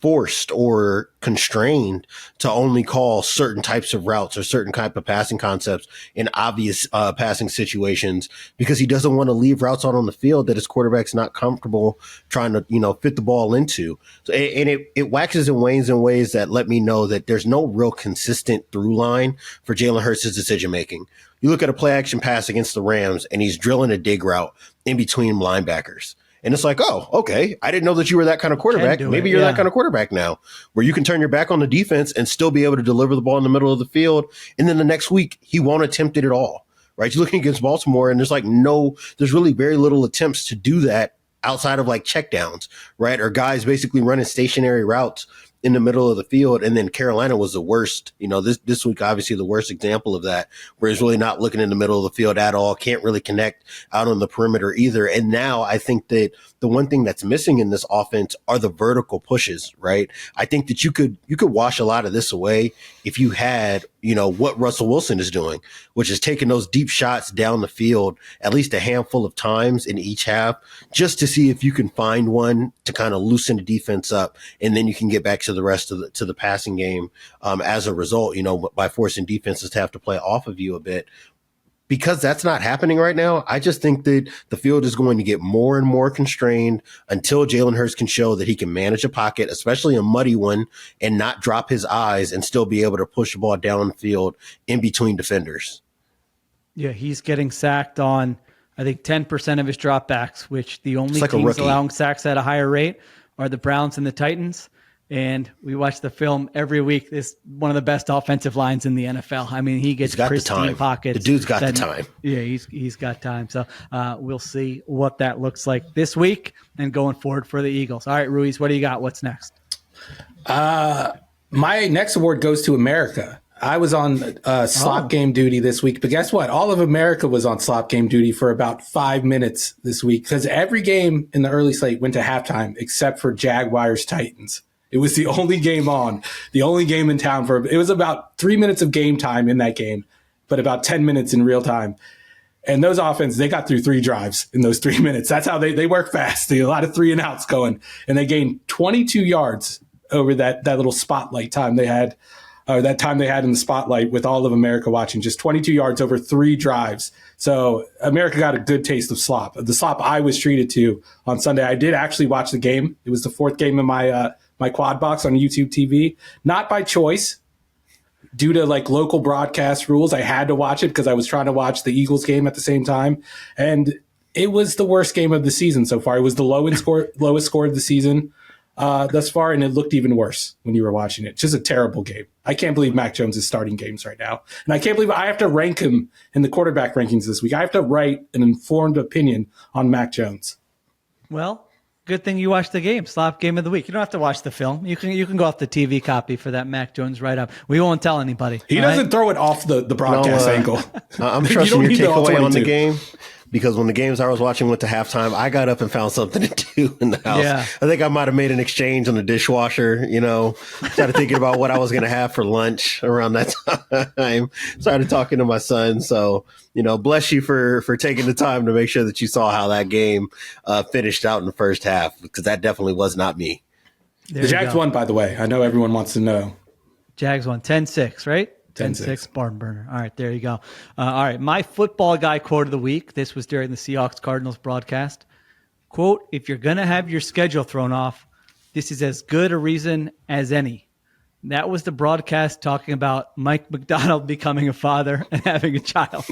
forced or constrained to only call certain types of routes or certain type of passing concepts in obvious passing situations, because he doesn't want to leave routes out on the field that his quarterback's not comfortable trying to, fit the ball into. So, and it waxes and wanes in ways that let me know that there's no real consistent through line for Jalen Hurts' decision making. You look at a play action pass against the Rams and he's drilling a dig route in between linebackers. And it's like, oh, okay, I didn't know that you were that kind of quarterback. Maybe you're that kind of quarterback now, where you can turn your back on the defense and still be able to deliver the ball in the middle of the field. And then the next week, he won't attempt it at all, right? You're looking against Baltimore, and there's really very little attempts to do that outside of like checkdowns, right? Or guys basically running stationary routes in the middle of the field. And then Carolina was the worst, this week, obviously the worst example of that, where he's really not looking in the middle of the field at all, can't really connect out on the perimeter either. And now I think that the one thing that's missing in this offense are the vertical pushes, right? I think that you could wash a lot of this away if you had, what Russell Wilson is doing, which is taking those deep shots down the field at least a handful of times in each half, just to see if you can find one to kind of loosen the defense up. And then you can get back to the rest of the passing game as a result, by forcing defenses to have to play off of you a bit. Because that's not happening right now, I just think that the field is going to get more and more constrained until Jalen Hurts can show that he can manage a pocket, especially a muddy one, and not drop his eyes and still be able to push the ball downfield in between defenders. Yeah, he's getting sacked on, I think, 10% of his dropbacks, which the only teams allowing sacks at a higher rate are the Browns and the Titans. And we watch the film every week. This is one of the best offensive lines in the NFL. I mean, he gets pristine pockets. The dude's got the time. Yeah, he's got time. So we'll see what that looks like this week and going forward for the Eagles. All right, Ruiz, what do you got? What's next? My next award goes to America. I was on slop game duty this week, but guess what? All of America was on slop game duty for about 5 minutes this week, because every game in the early slate went to halftime except for Jaguars-Titans. It was the only game on, the only game in town it was about 3 minutes of game time in that game, but about 10 minutes in real time. And those offenses, they got through 3 drives in those 3 minutes. That's how they work fast. A lot of 3 and outs going. And they gained 22 yards over that little spotlight time they had, or that time they had in the spotlight with all of America watching, just 22 yards over 3 drives. So America got a good taste of slop. The slop I was treated to on Sunday. I did actually watch the game. It was the 4th game in my quad box on YouTube TV, not by choice, due to like local broadcast rules. I had to watch it because I was trying to watch the Eagles game at the same time. And it was the worst game of the season so far. It was the lowest score of the season thus far. And it looked even worse when you were watching it. Just a terrible game. I can't believe Mac Jones is starting games right now. And I can't believe I have to rank him in the quarterback rankings this week. I have to write an informed opinion on Mac Jones. Well, good thing you watched the game. Slop game of the week. You don't have to watch the film. You can go off the TV copy for that Mac Jones write-up. We won't tell anybody. He doesn't throw it off the broadcast angle. I'm trusting your takeaway on the game, because when the games I was watching went to halftime, I got up and found something to do in the house. Yeah. I think I might have made an exchange on the dishwasher, started thinking about what I was going to have for lunch around that time. Started talking to my son. So, bless you for taking the time to make sure that you saw how that game finished out in the first half, because that definitely was not me. The Jags won, by the way. I know everyone wants to know. Jags won 10-6, right? 10-6 barn burner. All right, there you go. All right, my football guy quote of the week. This was during the Seahawks-Cardinals broadcast. Quote, "If you're going to have your schedule thrown off, this is as good a reason as any." That was the broadcast talking about Mike McDonald becoming a father and having a child,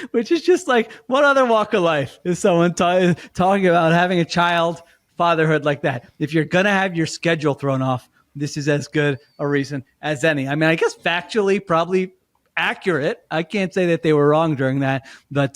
which is just like, what other walk of life is someone talking about having a child, fatherhood like that? If you're going to have your schedule thrown off, this is as good a reason as any. I mean, I guess factually, probably accurate. I can't say that they were wrong during that, but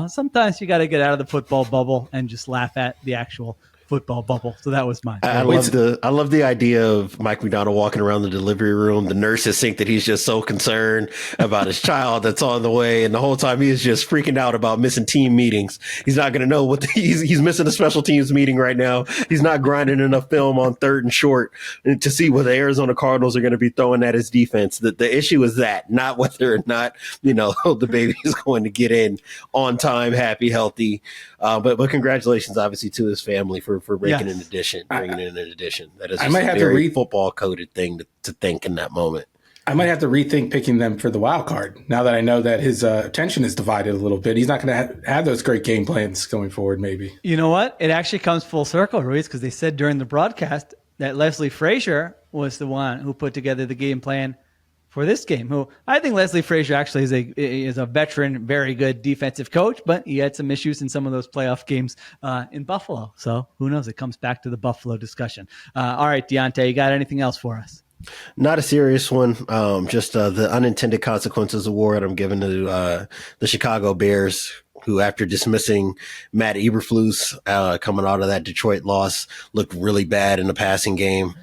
sometimes you got to get out of the football bubble and just laugh at the actual football bubble. So that was mine. I love the idea of Mike McDonald walking around the delivery room. The nurses think that he's just so concerned about his child that's on the way, and the whole time he is just freaking out about missing team meetings. He's not going to know what he's missing a special teams meeting right now. He's not grinding enough film on 3rd and short to see what the Arizona Cardinals are going to be throwing at his defense. The issue is that, not whether or not the baby is going to get in on time, happy, healthy. But congratulations, obviously, to his family for bringing in an addition. That is a very football coded thing to think in that moment. I might have to rethink picking them for the wild card now that I know that his attention is divided a little bit. He's not going to have those great game plans going forward, maybe. You know what? It actually comes full circle, Ruiz, because they said during the broadcast that Leslie Frazier was the one who put together the game plan for this game. Who I think Leslie Frazier actually is a veteran, very good defensive coach, but he had some issues in some of those playoff games in Buffalo. So who knows? It comes back to the Buffalo discussion. All right, Diante, you got anything else for us? Not a serious one. Just the unintended consequences award I'm giving to the Chicago Bears, who, after dismissing Matt Eberflus coming out of that Detroit loss, looked really bad in the passing game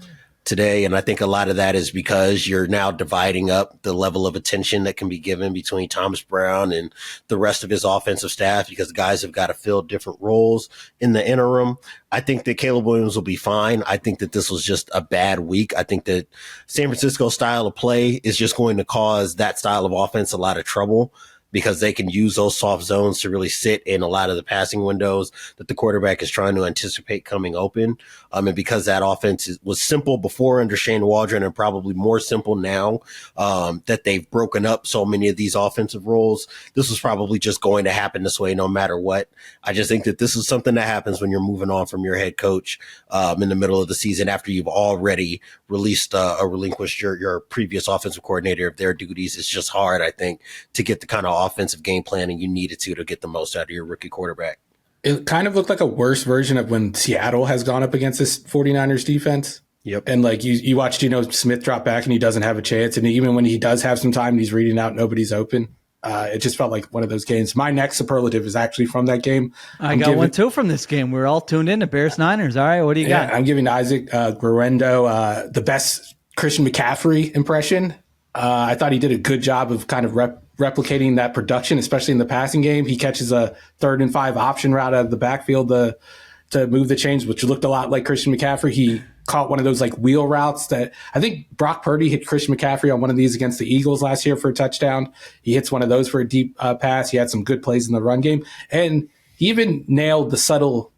today. And I think a lot of that is because you're now dividing up the level of attention that can be given between Thomas Brown and the rest of his offensive staff, because guys have got to fill different roles in the interim. I think that Caleb Williams will be fine. I think that this was just a bad week. I think that San Francisco's style of play is just going to cause that style of offense a lot of trouble, because they can use those soft zones to really sit in a lot of the passing windows that the quarterback is trying to anticipate coming open. And because that offense was simple before under Shane Waldron, and probably more simple now that they've broken up so many of these offensive roles, this was probably just going to happen this way no matter what. I just think that this is something that happens when you're moving on from your head coach in the middle of the season after you've already released or relinquished your previous offensive coordinator of their duties. It's just hard, I think, to get the kind of offensive game planning you needed to get the most out of your rookie quarterback. It kind of looked like a worse version of when Seattle has gone up against this 49ers defense. Yep. And like you watch Geno Smith drop back and he doesn't have a chance. And even when he does have some time, he's reading out, nobody's open. It just felt like one of those games. My next superlative is actually from that game. I got one too from this game. We're all tuned in to Bears Niners. All right, what do you got? I'm giving Isaac Guerrero the best Christian McCaffrey impression. I thought he did a good job of kind of replicating that production, especially in the passing game. He catches a 3rd and 5 option route out of the backfield to move the chains, which looked a lot like Christian McCaffrey. He caught one of those like wheel routes that I think Brock Purdy hit Christian McCaffrey on one of these against the Eagles last year for a touchdown. He hits one of those for a deep pass. He had some good plays in the run game, and he even nailed the subtle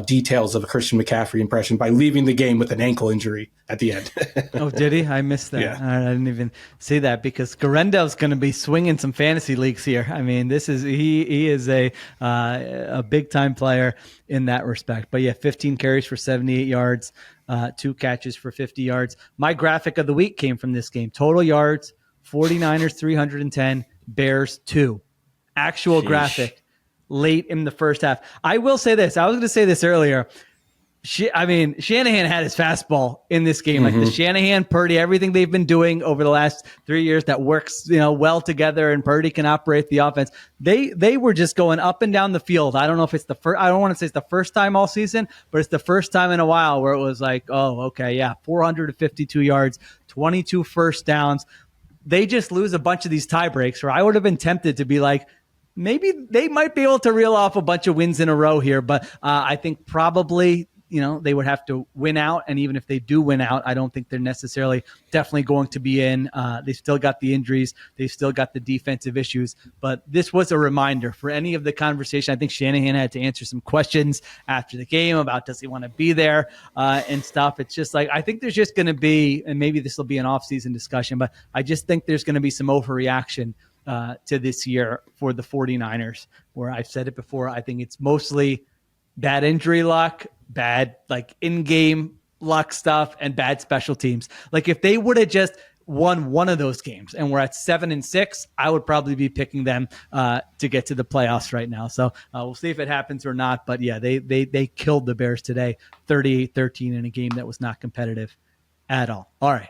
details of a Christian McCaffrey impression by leaving the game with an ankle injury at the end. Oh, did he? I missed that. Yeah. I didn't even see that, because Guerendo's going to be swinging some fantasy leagues here. I mean, he is a big time player in that respect. But yeah, 15 carries for 78 yards, 2 catches for 50 yards. My graphic of the week came from this game. Total yards, 49ers 310, Bears 2. Actual graphic late in the first half. I will say this. I was going to say this earlier. Shanahan had his fastball in this game. Like the Shanahan, Purdy, everything they've been doing over the last 3 years that works, well together, and Purdy can operate the offense. They were just going up and down the field. I don't know if it's the first. I don't want to say it's the first time all season, but it's the first time in a while where it was like, oh, okay, yeah, 452 yards, 22 first downs. They just lose a bunch of these tie breaks, or I would have been tempted to be like, maybe they might be able to reel off a bunch of wins in a row here, but I think probably, they would have to win out. And even if they do win out, I don't think they're necessarily definitely going to be in. They've still got the injuries. They've still got the defensive issues. But this was a reminder for any of the conversation. I think Shanahan had to answer some questions after the game about, does he want to be there and stuff. It's just like, I think there's just going to be, and maybe this will be an off-season discussion, but I just think there's going to be some overreaction to this year for the 49ers, where I've said it before. I think it's mostly bad injury luck, bad like in-game luck stuff, and bad special teams. Like if they would have just won one of those games and we're at 7-6, I would probably be picking them to get to the playoffs right now. So we'll see if it happens or not. But yeah, they killed the Bears today, 38-13 in a game that was not competitive at all. All right.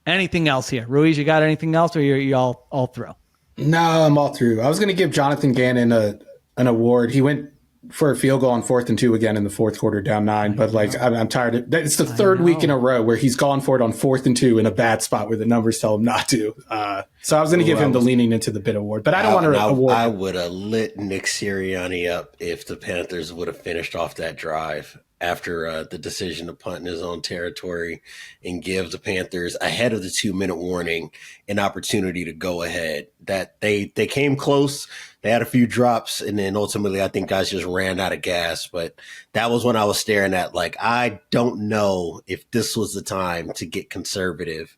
Anything else here? Ruiz, you got anything else, or you all through? No, I'm all through. I was going to give Jonathan Gannon an award. He went for a field goal on 4th and 2 again in the fourth quarter, down 9. But I'm tired of it's the third week in a row where he's gone for it on 4th and 2 in a bad spot where the numbers tell him not to. So I was going to give him the leaning into the bit award, but I don't want to award. I would have lit Nick Sirianni up if the Panthers would have finished off that drive after the decision to punt in his own territory and give the Panthers, ahead of the 2-minute warning, an opportunity to go ahead. That they came close. They had a few drops, and then ultimately I think guys just ran out of gas. But that was when I was staring at, like, I don't know if this was the time to get conservative,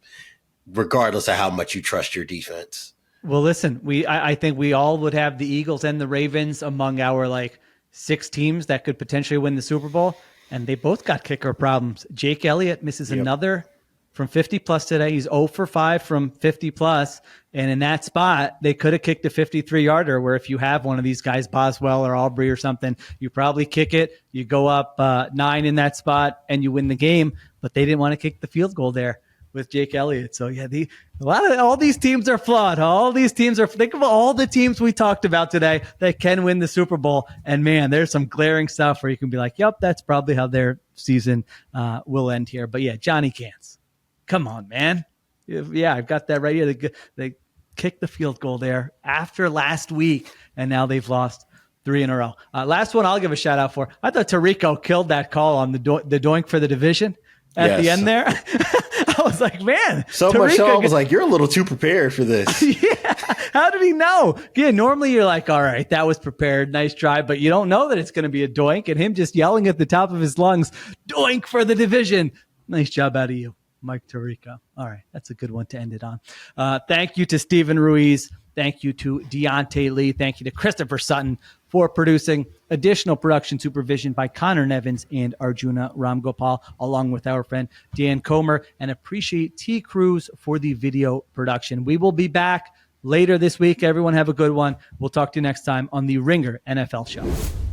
regardless of how much you trust your defense. Well, listen, I think we all would have the Eagles and the Ravens among our 6 teams that could potentially win the Super Bowl, and they both got kicker problems. Jake Elliott misses another from 50+ today. He's 0 for 5 from 50+, and in that spot, they could have kicked a 53-yarder, where if you have one of these guys, Boswell or Aubrey or something, you probably kick it, you go up 9 in that spot, and you win the game, but they didn't want to kick the field goal there with Jake Elliott. So yeah, all these teams are flawed. All these teams are, think of all the teams we talked about today that can win the Super Bowl. And man, there's some glaring stuff where you can be like, yep, that's probably how their season will end here. But yeah, Johnny Gantz, come on, man. Yeah, I've got that right here. They kicked the field goal there after last week, and now they've lost 3 in a row. Last one I'll give a shout out for. I thought Tirico killed that call on the doink for the division at the end there. I was like, man. So much so, I was like, you're a little too prepared for this. Yeah. How did he know? Yeah, normally you're like, all right, that was prepared. Nice try. But you don't know that it's going to be a doink. And him just yelling at the top of his lungs, doink for the division. Nice job out of you, Mike Tirico. All right. That's a good one to end it on. Thank you to Stephen Ruiz. Thank you to Diante Lee. Thank you to Christopher Sutton for producing. Additional production supervision by Conor Nevins and Arjuna Ramgopal, along with our friend Dan Comer. And appreciate T. Cruz for the video production. We will be back later this week. Everyone have a good one. We'll talk to you next time on the Ringer NFL Show.